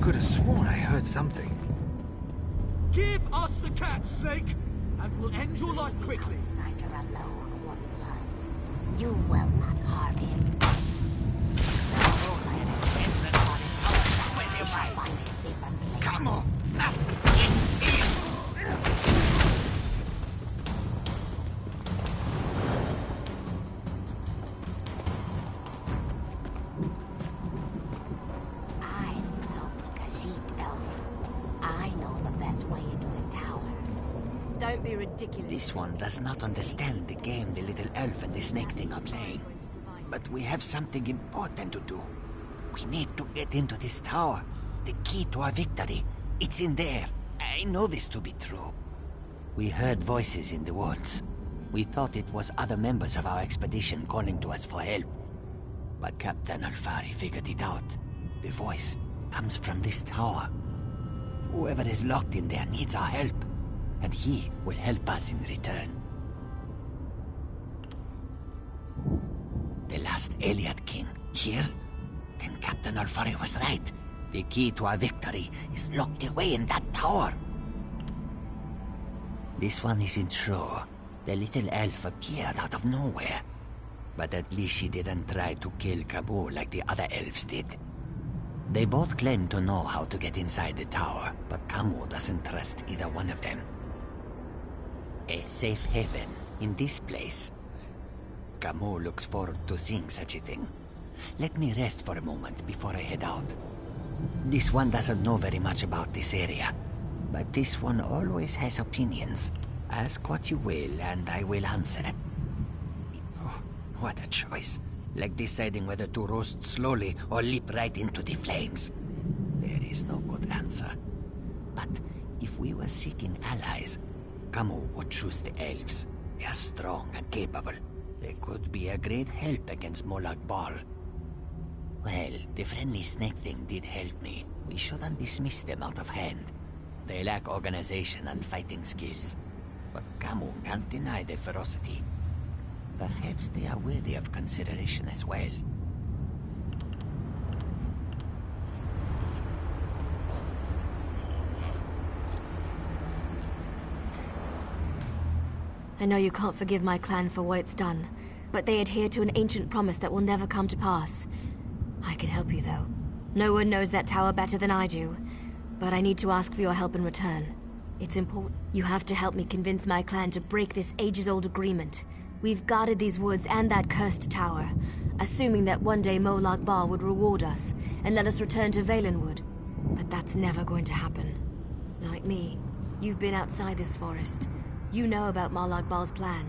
could have sworn I heard something. Give us the cat, Snake, and we'll end your life quickly. You will not harm him. We shall find a safer place. Come on, Don't be ridiculous. This one does not understand the game the little elf and the snake thing are playing. But we have something important to do. We need to get into this tower. The key to our victory. It's in there. I know this to be true. We heard voices in the woods. We thought it was other members of our expedition calling to us for help. But Captain Alfari figured it out. The voice comes from this tower. Whoever is locked in there needs our help, and he will help us in return. The last Ayleid king, here? Then Captain Alfari was right. The key to our victory is locked away in that tower. This one isn't sure. The little elf appeared out of nowhere. But at least she didn't try to kill Camus like the other elves did. They both claim to know how to get inside the tower, but Camus doesn't trust either one of them. A safe haven in this place. Camus looks forward to seeing such a thing. Let me rest for a moment before I head out. This one doesn't know very much about this area, but this one always has opinions. Ask what you will, and I will answer. Oh, what a choice. Like deciding whether to roast slowly or leap right into the flames. There is no good answer. But if we were seeking allies, Camus would choose the elves. They are strong and capable. They could be a great help against Molag Bal. Well, the friendly snake thing did help me. We shouldn't dismiss them out of hand. They lack organization and fighting skills. But Camus can't deny their ferocity. Perhaps they are worthy of consideration as well. I know you can't forgive my clan for what it's done, but they adhere to an ancient promise that will never come to pass. I can help you, though. No one knows that tower better than I do, but I need to ask for your help in return. It's important. You have to help me convince my clan to break this ages-old agreement. We've guarded these woods and that cursed tower, assuming that one day Molag Bal would reward us and let us return to Valenwood. But that's never going to happen. Like me, you've been outside this forest. You know about Molag Bal's plan.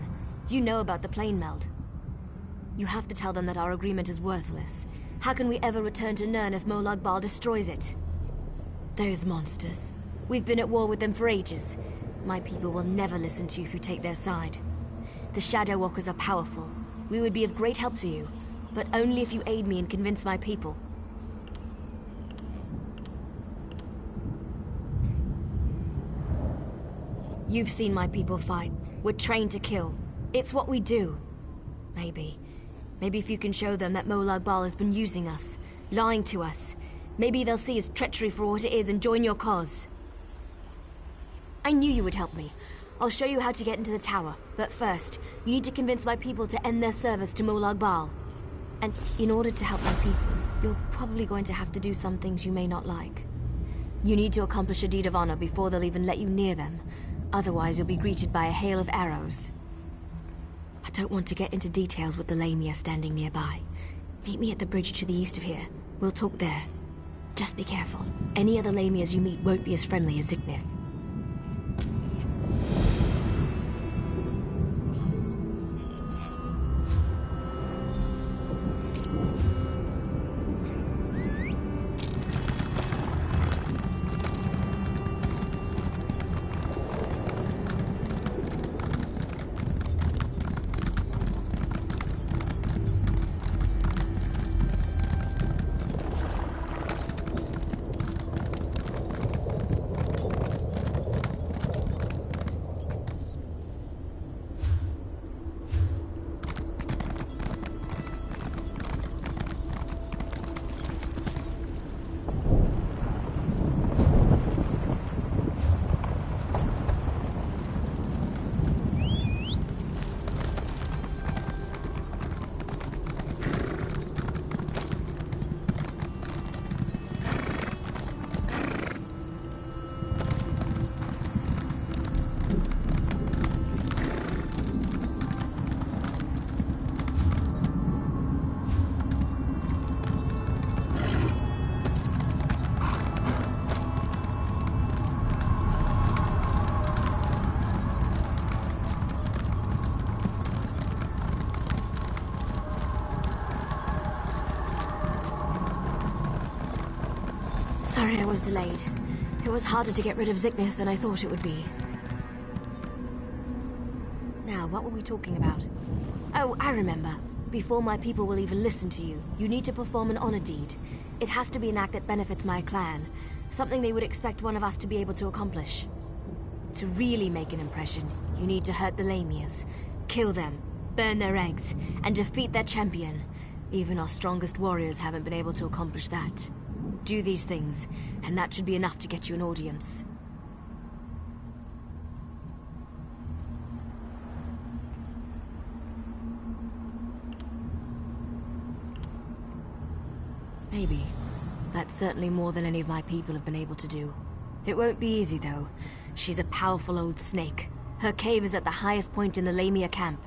You know about the plane meld. You have to tell them that our agreement is worthless. How can we ever return to Nirn if Molag Bal destroys it? Those monsters. We've been at war with them for ages. My people will never listen to you if you take their side. The Shadow Walkers are powerful. We would be of great help to you, but only if you aid me and convince my people. You've seen my people fight. We're trained to kill. It's what we do. Maybe if you can show them that Molag Bal has been using us, lying to us, maybe they'll see his treachery for what it is and join your cause. I knew you would help me. I'll show you how to get into the tower, but first, you need to convince my people to end their service to Molag Bal. And in order to help my people, you're probably going to have to do some things you may not like. You need to accomplish a deed of honor before they'll even let you near them. Otherwise, you'll be greeted by a hail of arrows. I don't want to get into details with the Lamia standing nearby. Meet me at the bridge to the east of here. We'll talk there. Just be careful. Any other Lamias you meet won't be as friendly as Ziknith. Sorry I was delayed. It was harder to get rid of Zignith than I thought it would be. Now, what were we talking about? Oh, I remember. Before my people will even listen to you, you need to perform an honor deed. It has to be an act that benefits my clan. Something they would expect one of us to be able to accomplish. To really make an impression, you need to hurt the Lamias. Kill them, burn their eggs, and defeat their champion. Even our strongest warriors haven't been able to accomplish that. Do these things, and that should be enough to get you an audience. Maybe. That's certainly more than any of my people have been able to do. It won't be easy, though. She's a powerful old snake. Her cave is at the highest point in the Lamia camp.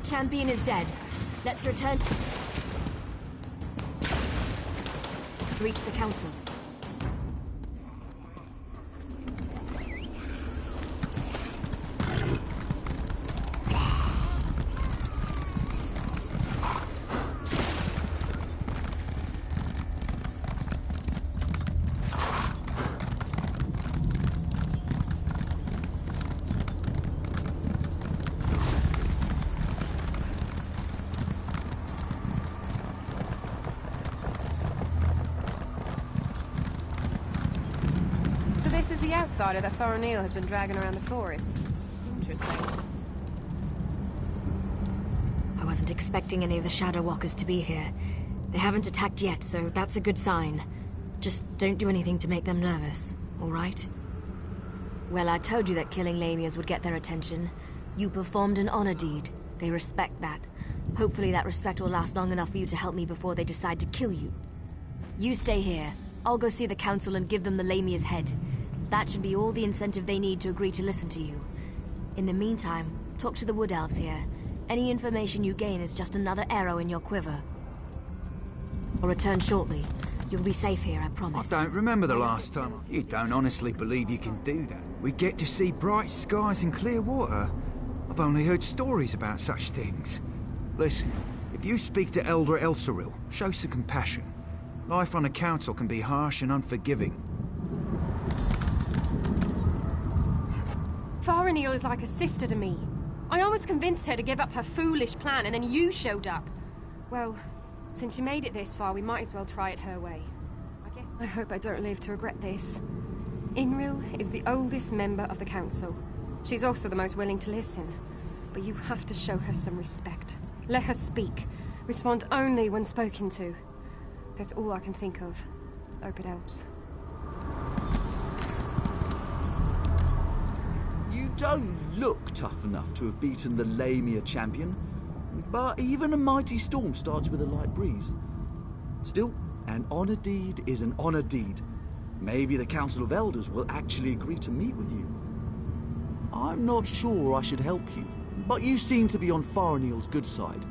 Champion is dead. Let's return. Reach the council. This is the outsider that Thornhill has been dragging around the forest. Interesting. I wasn't expecting any of the Shadow Walkers to be here. They haven't attacked yet, so that's a good sign. Just don't do anything to make them nervous, all right? Well, I told you that killing Lamias would get their attention. You performed an honor deed. They respect that. Hopefully that respect will last long enough for you to help me before they decide to kill you. You stay here. I'll go see the council and give them the Lamia's head. That should be all the incentive they need to agree to listen to you. In the meantime, talk to the Wood Elves here. Any information you gain is just another arrow in your quiver. I'll return shortly. You'll be safe here, I promise. I don't remember the last time. You don't honestly believe you can do that? We get to see bright skies and clear water. I've only heard stories about such things. Listen, if you speak to Elder Elsoril, show some compassion. Life on a council can be harsh and unforgiving. Thornhill is like a sister to me. I almost convinced her to give up her foolish plan, and then you showed up. Well, since you made it this far, we might as well try it her way. I hope I don't live to regret this. Inril is the oldest member of the council. She's also the most willing to listen. But you have to show her some respect. Let her speak. Respond only when spoken to. That's all I can think of. Hope it helps. You don't look tough enough to have beaten the Lamia champion, but even a mighty storm starts with a light breeze. Still, an honor deed is an honor deed. Maybe the Council of Elders will actually agree to meet with you. I'm not sure I should help you, but you seem to be on Thornhill's good side.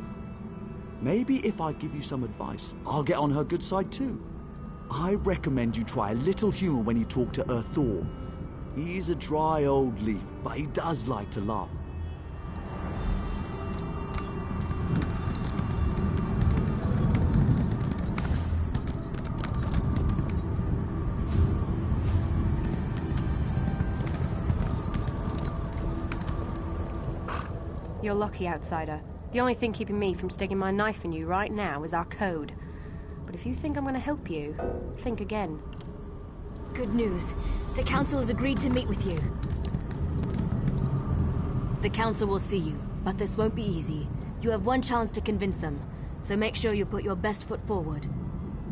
Maybe if I give you some advice, I'll get on her good side too. I recommend you try a little humor when you talk to Thor. He's a dry old leaf, but he does like to laugh. You're lucky, outsider. The only thing keeping me from sticking my knife in you right now is our code. But if you think I'm gonna help you, think again. Good news. The Council has agreed to meet with you. The Council will see you, but this won't be easy. You have one chance to convince them, so make sure you put your best foot forward.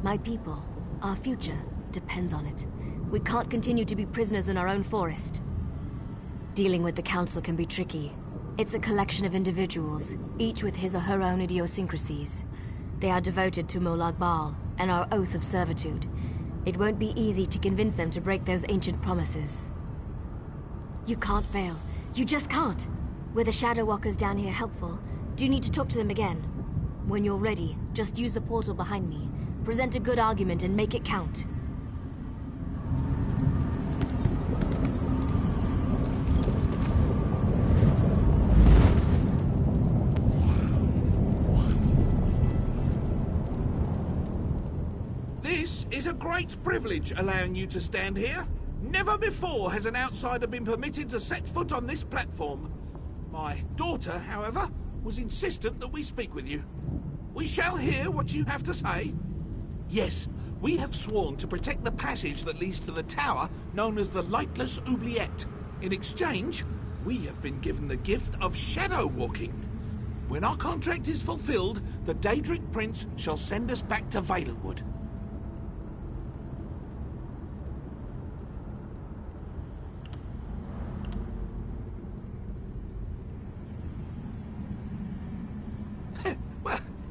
My people, our future, depends on it. We can't continue to be prisoners in our own forest. Dealing with the Council can be tricky. It's a collection of individuals, each with his or her own idiosyncrasies. They are devoted to Molag Bal and our oath of servitude. It won't be easy to convince them to break those ancient promises. You can't fail. You just can't. Were the Shadow Walkers down here helpful? Do you need to talk to them again? When you're ready, just use the portal behind me. Present a good argument and make it count. This is a great privilege allowing you to stand here. Never before has an outsider been permitted to set foot on this platform. My daughter, however, was insistent that we speak with you. We shall hear what you have to say. Yes, we have sworn to protect the passage that leads to the tower known as the Lightless Oubliette. In exchange, we have been given the gift of shadow walking. When our contract is fulfilled, the Daedric Prince shall send us back to Valenwood.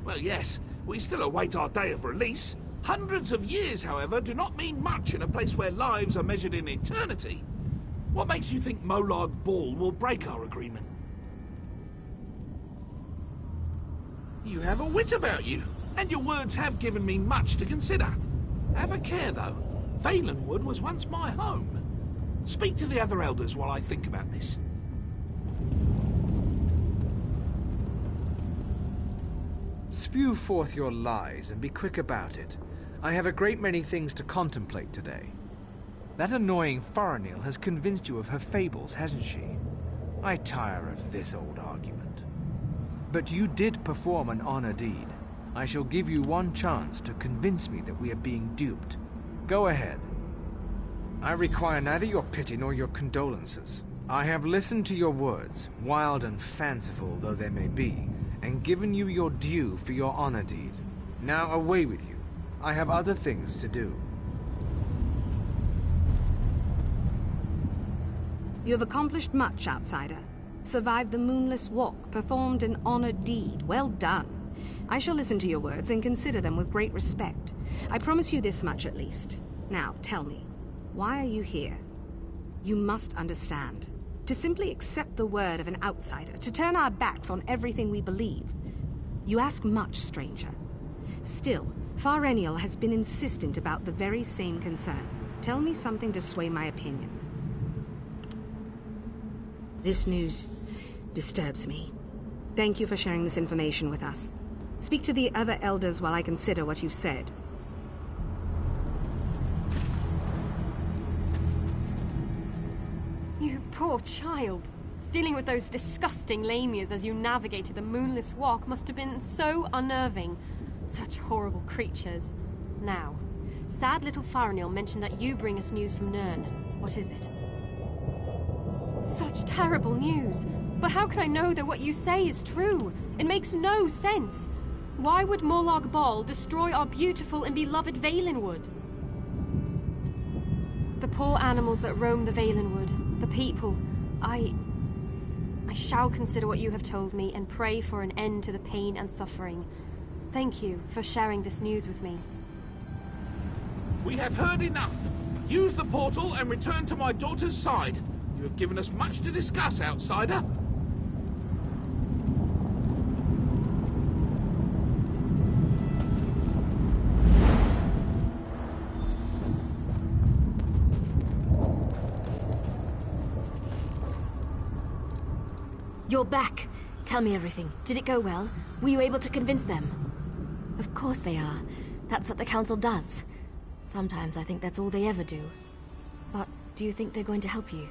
Well, yes, we still await our day of release. Hundreds of years, however, do not mean much in a place where lives are measured in eternity. What makes you think Molag Bal will break our agreement? You have a wit about you, and your words have given me much to consider. Have a care, though. Valenwood was once my home. Speak to the other elders while I think about this. Spew forth your lies and be quick about it. I have a great many things to contemplate today. That annoying Faranil has convinced you of her fables, hasn't she? I tire of this old argument. But you did perform an honor deed. I shall give you one chance to convince me that we are being duped. Go ahead. I require neither your pity nor your condolences. I have listened to your words, wild and fanciful though they may be, and given you your due for your honor deed. Now away with you. I have other things to do. You have accomplished much, outsider. Survived the Moonless Walk, performed an honored deed. Well done. I shall listen to your words and consider them with great respect. I promise you this much at least. Now, tell me, why are you here? You must understand. To simply accept the word of an outsider, to turn our backs on everything we believe. You ask much, stranger. Still, Faranil has been insistent about the very same concern. Tell me something to sway my opinion. This news disturbs me. Thank you for sharing this information with us. Speak to the other elders while I consider what you've said. You poor child. Dealing with those disgusting lamias as you navigated the Moonless Walk must have been so unnerving. Such horrible creatures. Now, sad little Faranil mentioned that you bring us news from Nirn. What is it? Such terrible news. But how can I know that what you say is true? It makes no sense. Why would Molag Bal destroy our beautiful and beloved Valenwood? The poor animals that roam the Valenwood, the people, I shall consider what you have told me and pray for an end to the pain and suffering. Thank you for sharing this news with me. We have heard enough. Use the portal and return to my daughter's side. You have given us much to discuss, outsider. You're back. Tell me everything. Did it go well? Were you able to convince them? Of course they are. That's what the Council does. Sometimes I think that's all they ever do. But do you think they're going to help you?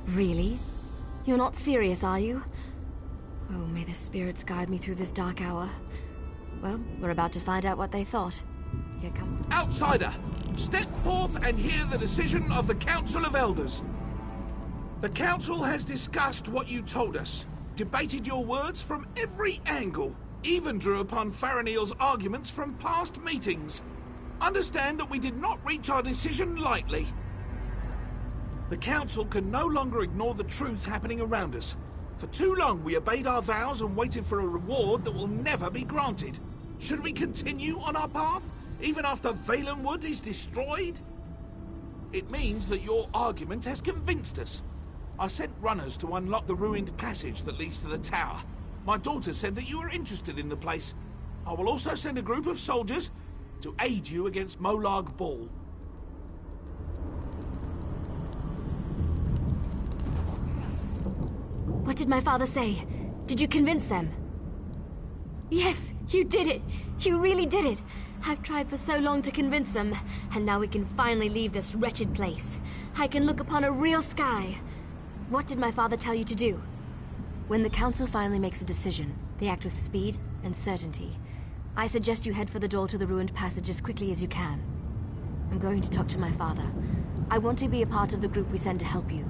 Really? You're not serious, are you? Oh, may the spirits guide me through this dark hour. Well, we're about to find out what they thought. Here comes... Outsider! Step forth and hear the decision of the Council of Elders. The Council has discussed what you told us, debated your words from every angle, even drew upon Faranil's arguments from past meetings. Understand that we did not reach our decision lightly. The Council can no longer ignore the truth happening around us. For too long we obeyed our vows and waited for a reward that will never be granted. Should we continue on our path, even after Valenwood is destroyed? It means that your argument has convinced us. I sent runners to unlock the ruined passage that leads to the tower. My daughter said that you are interested in the place. I will also send a group of soldiers to aid you against Molag Bal. What did my father say? Did you convince them? Yes, you did it! You really did it! I've tried for so long to convince them, and now we can finally leave this wretched place. I can look upon a real sky. What did my father tell you to do? When the Council finally makes a decision, they act with speed and certainty. I suggest you head for the door to the ruined passage as quickly as you can. I'm going to talk to my father. I want to be a part of the group we send to help you.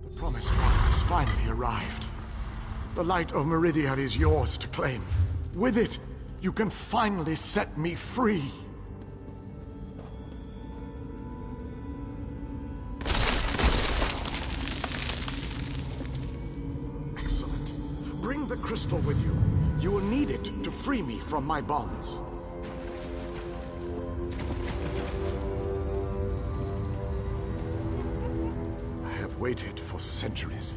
The promised one has finally arrived. The light of Meridia is yours to claim. With it, you can finally set me free. Excellent. Bring the crystal with you. You will need it to free me from my bonds. Waited for centuries.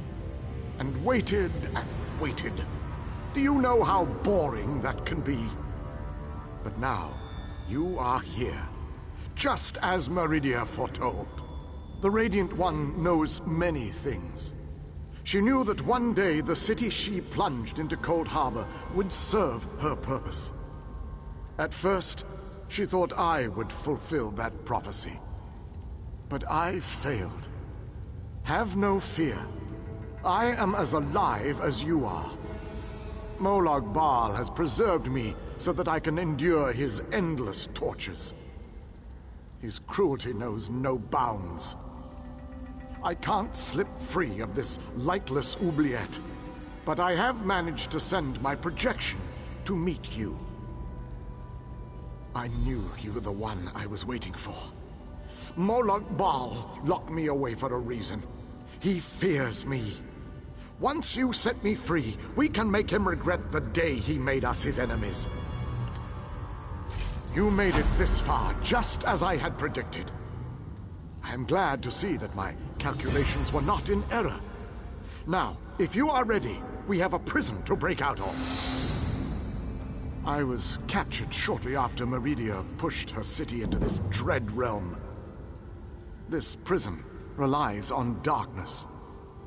And waited and waited. Do you know how boring that can be? But now, you are here. Just as Meridia foretold. The Radiant One knows many things. She knew that one day the city she plunged into Cold Harbor would serve her purpose. At first, she thought I would fulfill that prophecy. But I failed. Have no fear. I am as alive as you are. Molag Bal has preserved me so that I can endure his endless tortures. His cruelty knows no bounds. I can't slip free of this lightless oubliette, but I have managed to send my projection to meet you. I knew you were the one I was waiting for. Molag Bal locked me away for a reason. He fears me. Once you set me free, we can make him regret the day he made us his enemies. You made it this far, just as I had predicted. I am glad to see that my calculations were not in error. Now, if you are ready, we have a prison to break out of. I was captured shortly after Meridia pushed her city into this dread realm. This prison relies on darkness.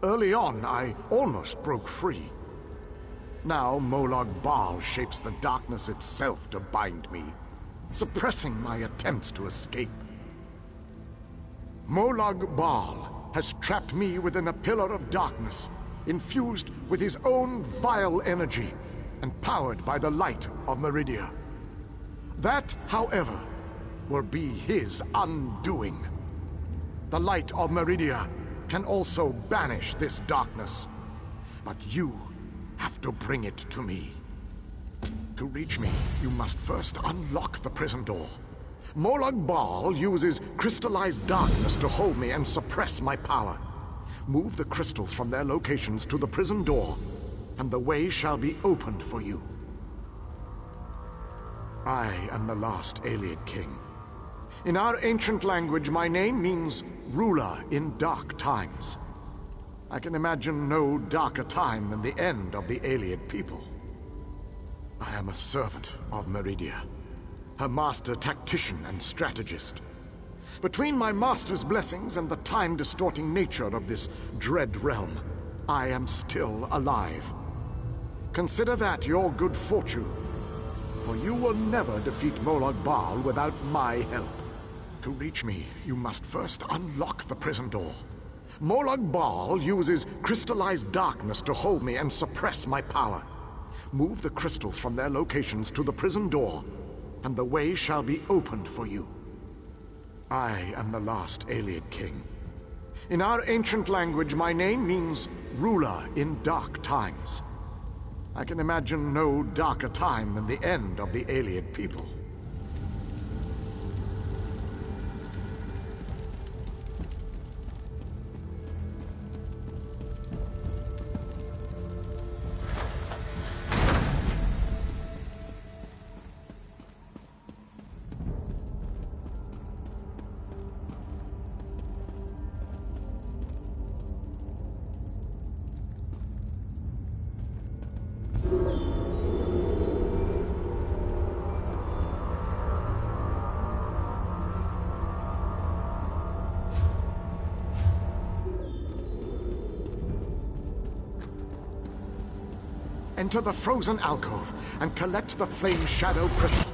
Early on, I almost broke free. Now Molag Bal shapes the darkness itself to bind me, suppressing my attempts to escape. Molag Bal has trapped me within a pillar of darkness, infused with his own vile energy and powered by the light of Meridia. That, however, will be his undoing. The light of Meridia can also banish this darkness, but you have to bring it to me. To reach me, you must first unlock the prison door. Molag Bal uses crystallized darkness to hold me and suppress my power. Move the crystals from their locations to the prison door, and the way shall be opened for you. I am the last Ayleid king. In our ancient language, my name means ruler in dark times. I can imagine no darker time than the end of the Ayleid people. I am a servant of Meridia, her master tactician and strategist. Between my master's blessings and the time-distorting nature of this dread realm, I am still alive. Consider that your good fortune, for you will never defeat Molag Bal without my help. To reach me, you must first unlock the prison door. Molag Bal uses crystallized darkness to hold me and suppress my power. Move the crystals from their locations to the prison door, and the way shall be opened for you. I am the last Ayleid king. In our ancient language, my name means ruler in dark times. I can imagine no darker time than the end of the Ayleid people. Enter the frozen alcove and collect the flame shadow crystal.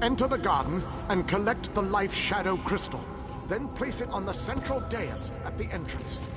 Enter the garden and collect the life shadow crystal. Then place it on the central dais at the entrance.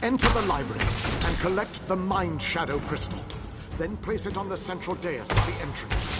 Enter the library and collect the Mind Shadow Crystal. Then place it on the central dais at the entrance.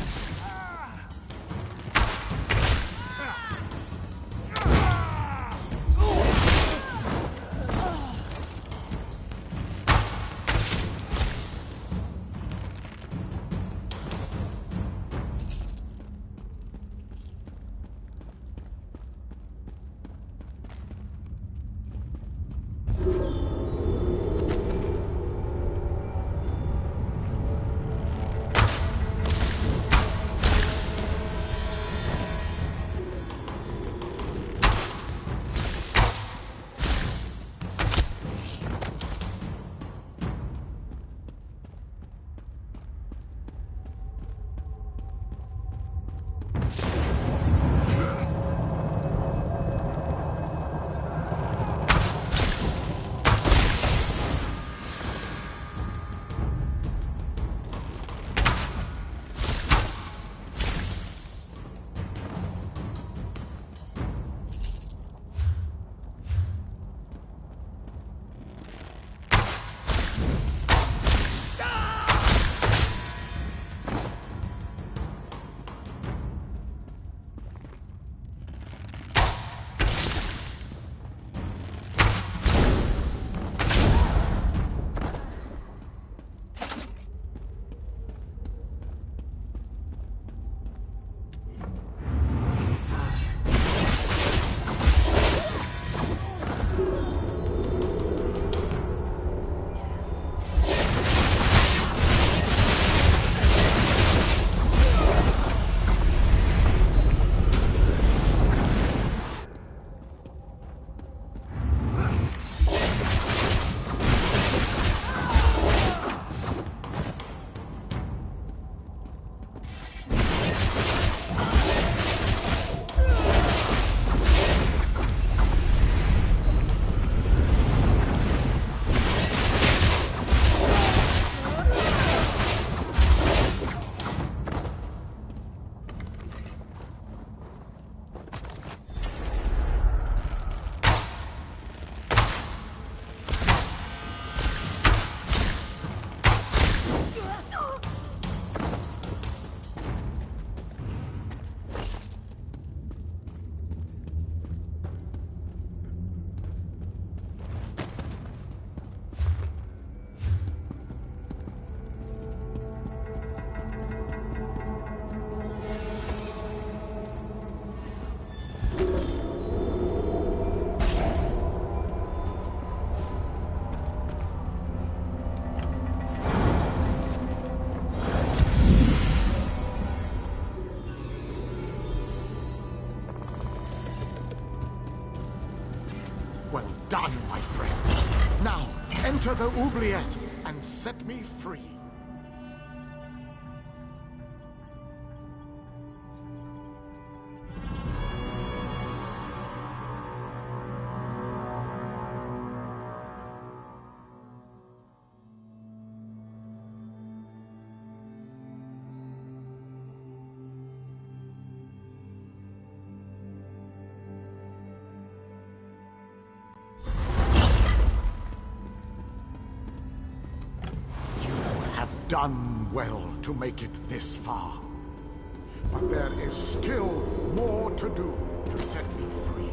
Well done, my friend. Now, enter the oubliette and set me free. Done well to make it this far. But there is still more to do to set me free.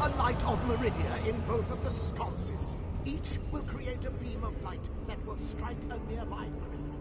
A light of meridian in both of the sconces. Each will create a beam of light that will strike a nearby crystal.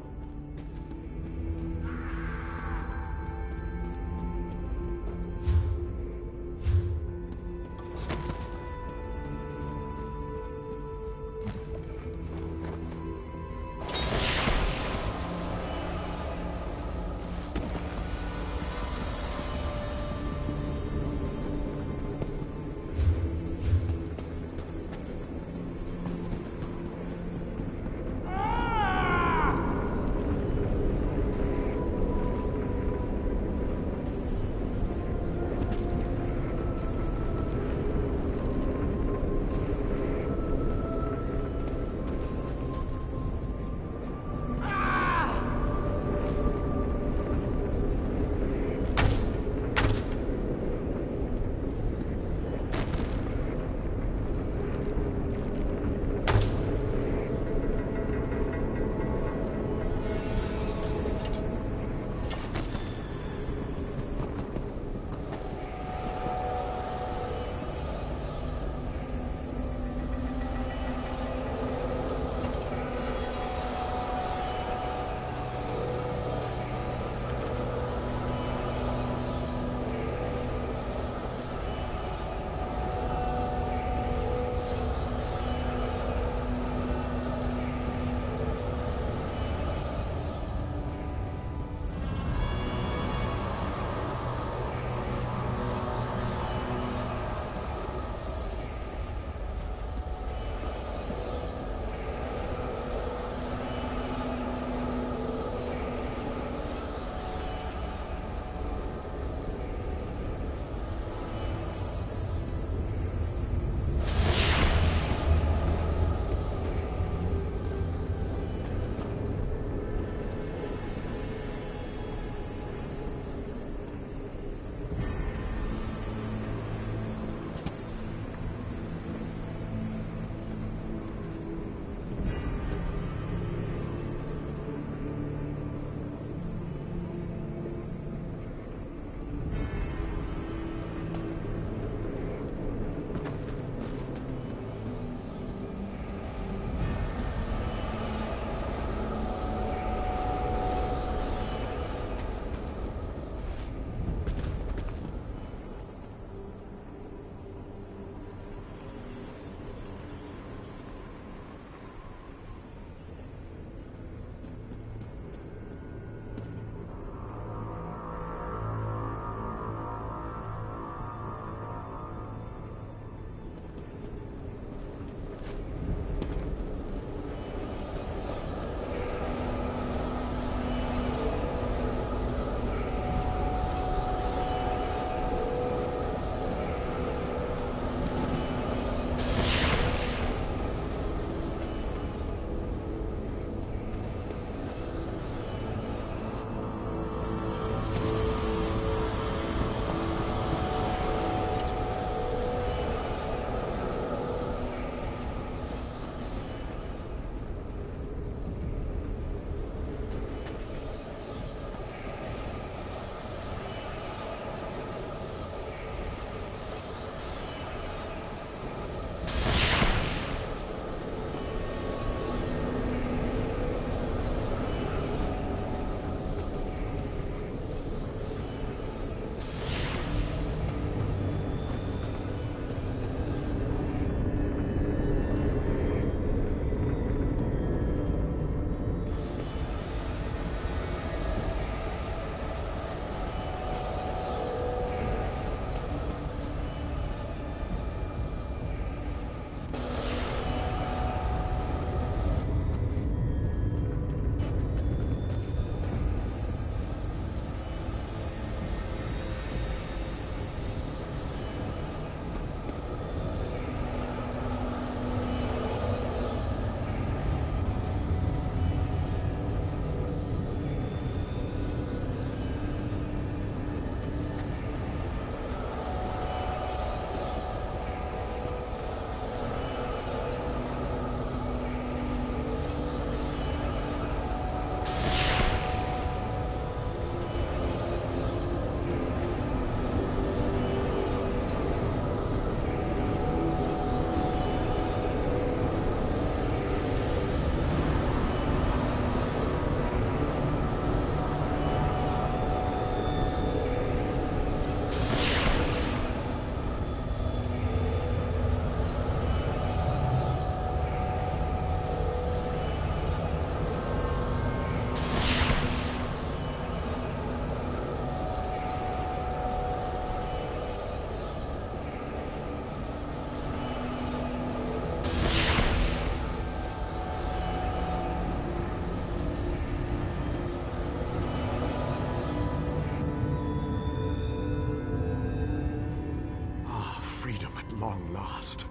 long last.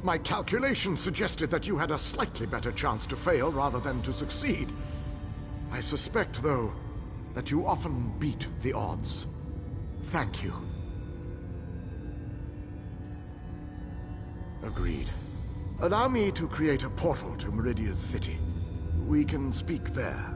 My calculations suggested that you had a slightly better chance to fail rather than to succeed. I suspect, though, that you often beat the odds. Thank you. Agreed. Allow me to create a portal to Meridia's city. We can speak there.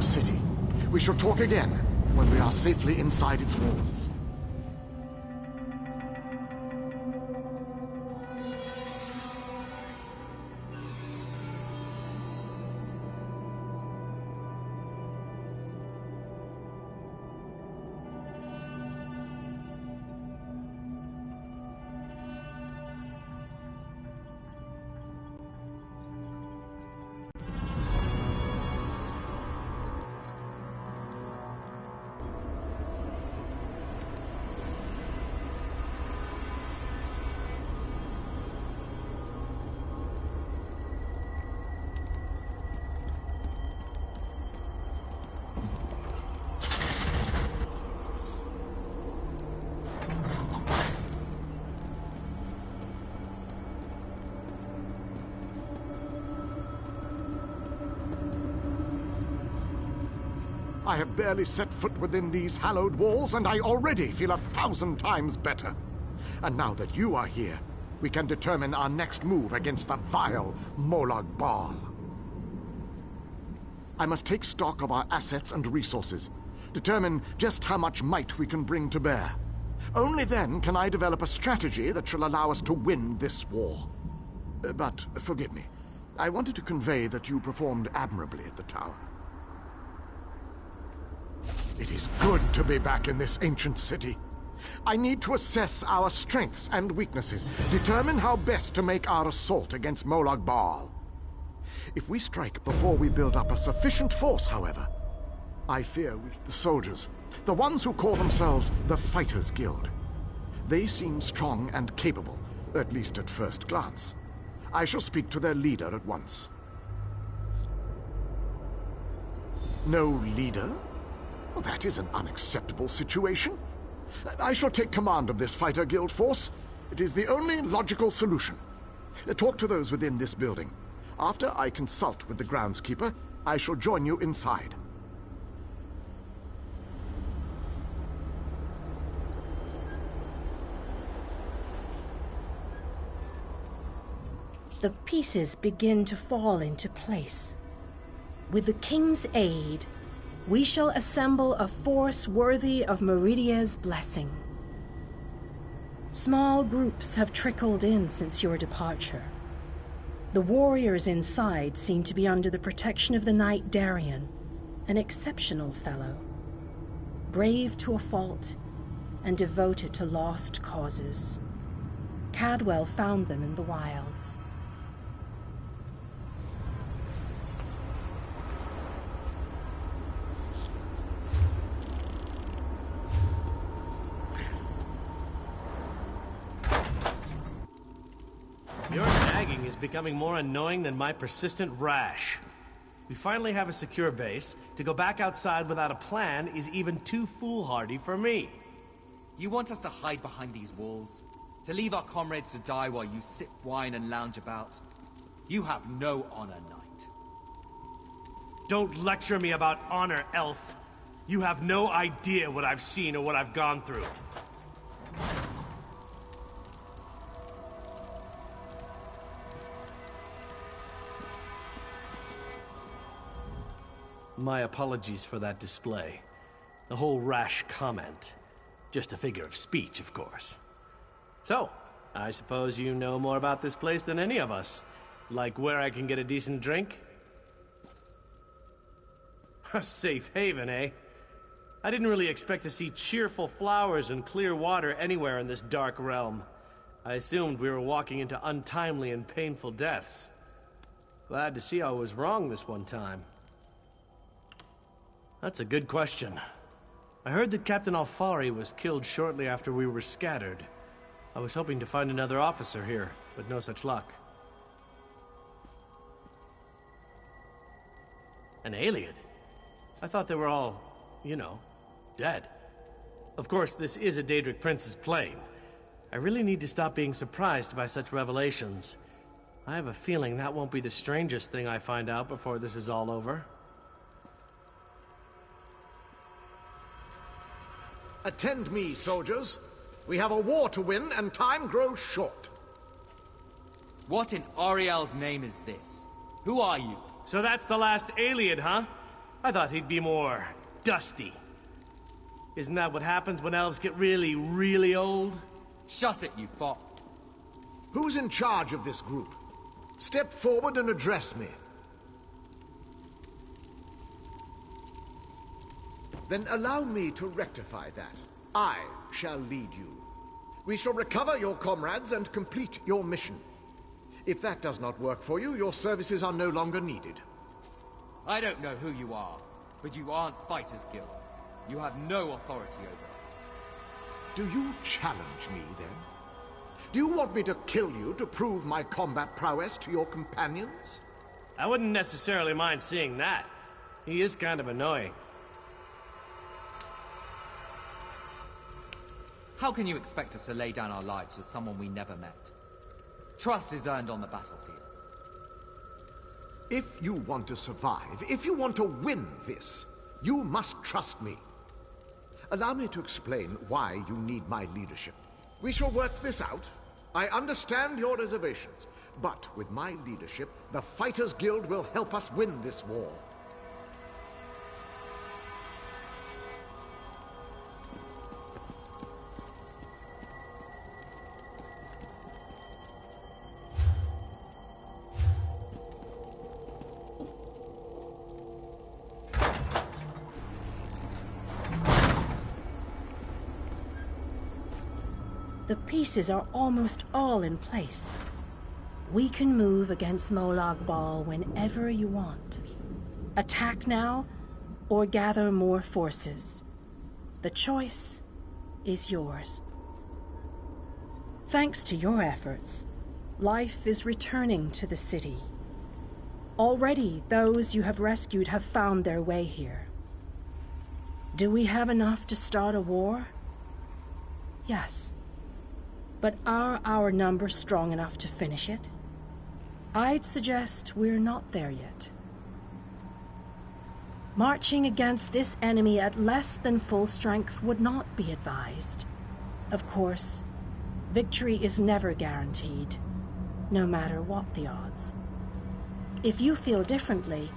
City. We shall talk again when we are safely inside its walls. I have barely set foot within these hallowed walls, and I already feel 1,000 times better. And now that you are here, we can determine our next move against the vile Molag Bal. I must take stock of our assets and resources, determine just how much might we can bring to bear. Only then can I develop a strategy that shall allow us to win this war. But forgive me, I wanted to convey that you performed admirably at the tower. It is good to be back in this ancient city. I need to assess our strengths and weaknesses, determine how best to make our assault against Molag Bal. If we strike before we build up a sufficient force, however, I fear the soldiers, the ones who call themselves the Fighters Guild. They seem strong and capable, at least at first glance. I shall speak to their leader at once. No leader? Well, that is an unacceptable situation. I shall take command of this Fighter Guild force. It is the only logical solution. Talk to those within this building. After I consult with the groundskeeper, I shall join you inside. The pieces begin to fall into place. With the King's aid, we shall assemble a force worthy of Meridia's blessing. Small groups have trickled in since your departure. The warriors inside seem to be under the protection of the Knight Darien, an exceptional fellow. Brave to a fault, and devoted to lost causes. Cadwell found them in the wilds. Your nagging is becoming more annoying than my persistent rash. We finally have a secure base. To go back outside without a plan is even too foolhardy for me. You want us to hide behind these walls? To leave our comrades to die while you sip wine and lounge about? You have no honor, knight. Don't lecture me about honor, elf. You have no idea what I've seen or what I've gone through. My apologies for that display. The whole rash comment. Just a figure of speech, of course. So, I suppose you know more about this place than any of us. Like where I can get a decent drink? A safe haven, eh? I didn't really expect to see cheerful flowers and clear water anywhere in this dark realm. I assumed we were walking into untimely and painful deaths. Glad to see I was wrong this one time. That's a good question. I heard that Captain Alfari was killed shortly after we were scattered. I was hoping to find another officer here, but no such luck. An Ayleid? I thought they were all, you know, dead. Of course, this is a Daedric Prince's plane. I really need to stop being surprised by such revelations. I have a feeling that won't be the strangest thing I find out before this is all over. Attend me, soldiers. We have a war to win, and time grows short. What in Ariel's name is this? Who are you? So that's the last Ayleid, huh? I thought he'd be more dusty. Isn't that what happens when elves get really, really old? Shut it, you fop. Who's in charge of this group? Step forward and address me. Then allow me to rectify that. I shall lead you. We shall recover your comrades and complete your mission. If that does not work for you, your services are no longer needed. I don't know who you are, but you aren't Fighters Guild. You have no authority over us. Do you challenge me, then? Do you want me to kill you to prove my combat prowess to your companions? I wouldn't necessarily mind seeing that. He is kind of annoying. How can you expect us to lay down our lives for someone we never met? Trust is earned on the battlefield. If you want to survive, if you want to win this, you must trust me. Allow me to explain why you need my leadership. We shall work this out. I understand your reservations, but with my leadership, the Fighters Guild will help us win this war. The pieces are almost all in place. We can move against Molag Bal whenever you want. Attack now, or gather more forces. The choice is yours. Thanks to your efforts, life is returning to the city. Already, those you have rescued have found their way here. Do we have enough to start a war? Yes. But are our numbers strong enough to finish it? I'd suggest we're not there yet. Marching against this enemy at less than full strength would not be advised. Of course, victory is never guaranteed, no matter what the odds. If you feel differently,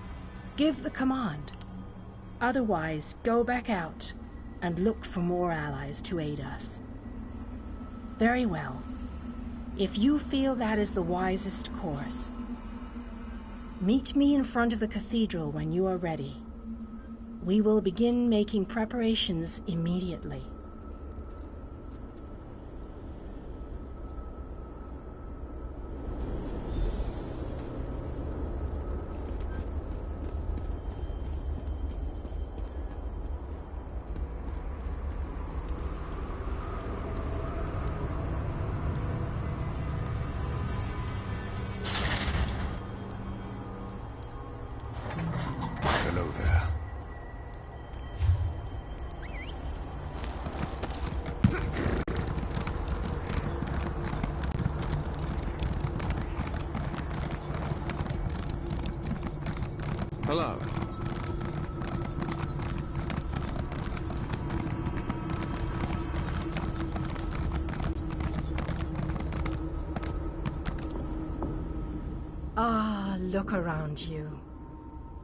give the command. Otherwise, go back out and look for more allies to aid us. Very well. If you feel that is the wisest course, meet me in front of the cathedral when you are ready. We will begin making preparations immediately. Hello there. Hello. Ah, look around you.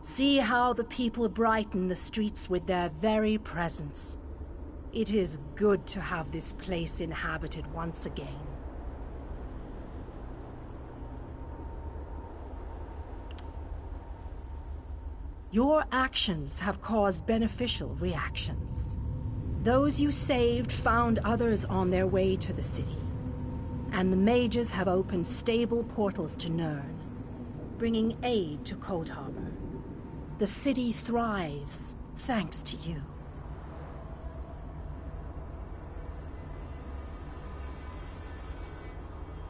See how the people brighten the streets with their very presence. It is good to have this place inhabited once again. Your actions have caused beneficial reactions. Those you saved found others on their way to the city. and the mages have opened stable portals to Nirn, bringing aid to Cold Harbor. The city thrives thanks to you.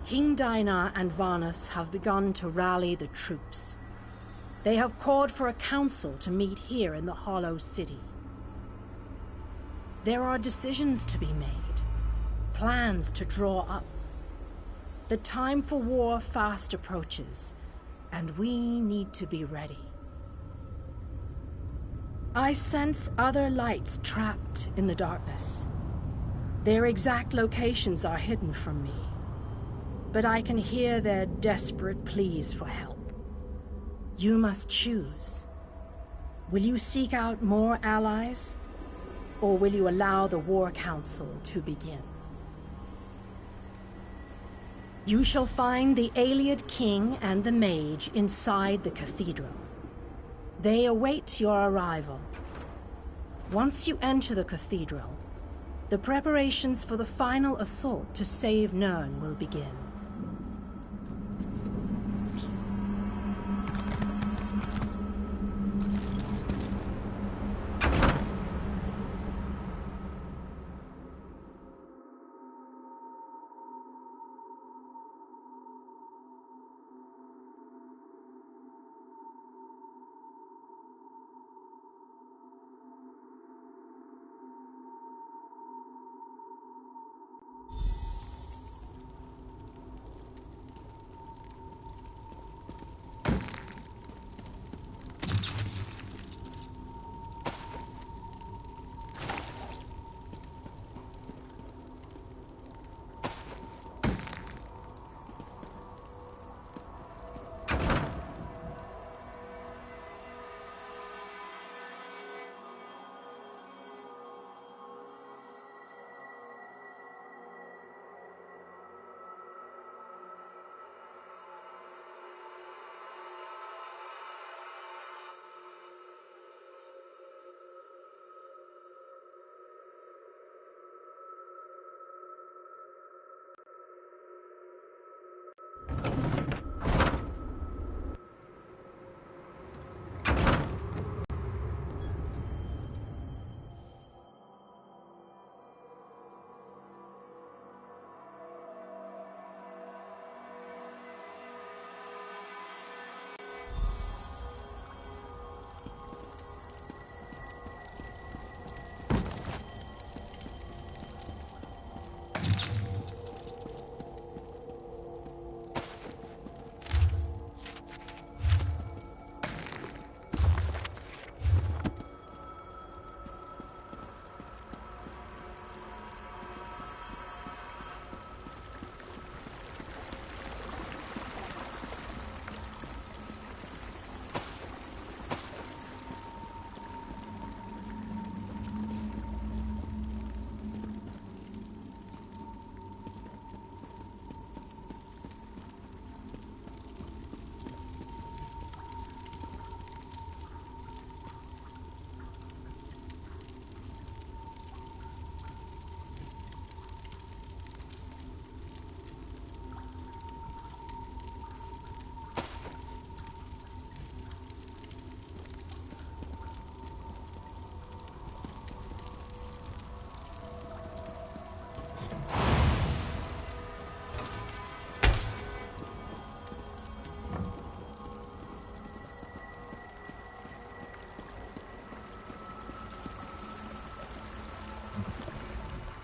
King Dinar and Varnus have begun to rally the troops. They have called for a council to meet here in the Hollow City. There are decisions to be made, plans to draw up. The time for war fast approaches, and we need to be ready. I sense other lights trapped in the darkness. Their exact locations are hidden from me, but I can hear their desperate pleas for help. You must choose. Will you seek out more allies, or will you allow the War Council to begin? You shall find the Ayleid King and the Mage inside the cathedral. They await your arrival. Once you enter the cathedral, the preparations for the final assault to save Nirn will begin.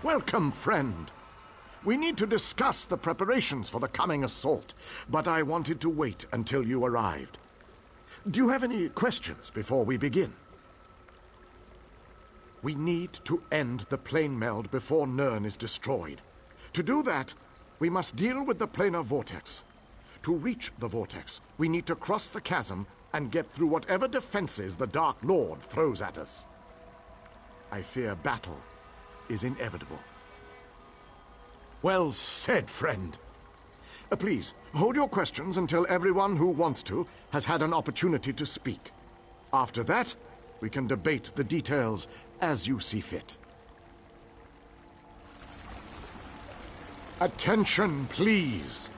Welcome, friend. We need to discuss the preparations for the coming assault, but I wanted to wait until you arrived. Do you have any questions before we begin? We need to end the plane meld before Nirn is destroyed. To do that, we must deal with the planar vortex. To reach the vortex, we need to cross the chasm and get through whatever defenses the Dark Lord throws at us. I fear battle is inevitable. Well said, friend. Please, hold your questions until everyone who wants to has had an opportunity to speak. After that, we can debate the details as you see fit. Attention, please.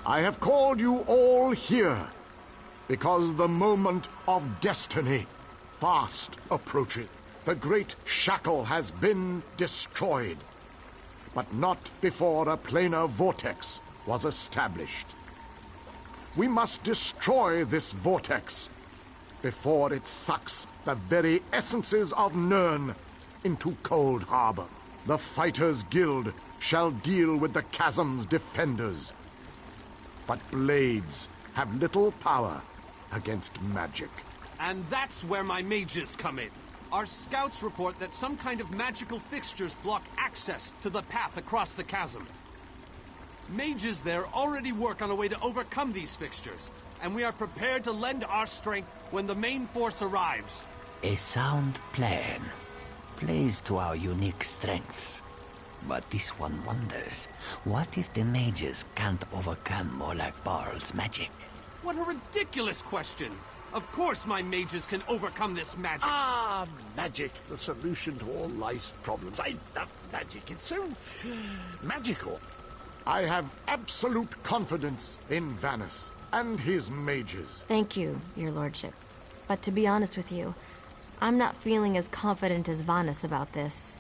I have called you all here because the moment of destiny fast approaching. The great shackle has been destroyed, but not before a planar vortex was established. We must destroy this vortex before it sucks the very essences of Nirn into Cold Harbor. The Fighters Guild shall deal with the chasm's defenders, but blades have little power against magic. And that's where my mages come in. Our scouts report that some kind of magical fixtures block access to the path across the chasm. Mages there already work on a way to overcome these fixtures, and we are prepared to lend our strength when the main force arrives. A sound plan. Plays to our unique strengths. But this one wonders, what if the mages can't overcome Molag Barl's magic? What a ridiculous question! Of course my mages can overcome this magic! Ah, magic, the solution to all life's problems. I love magic. It's so magical. I have absolute confidence in Vanus and his mages. Thank you, your lordship. But to be honest with you, I'm not feeling as confident as Vanus about this.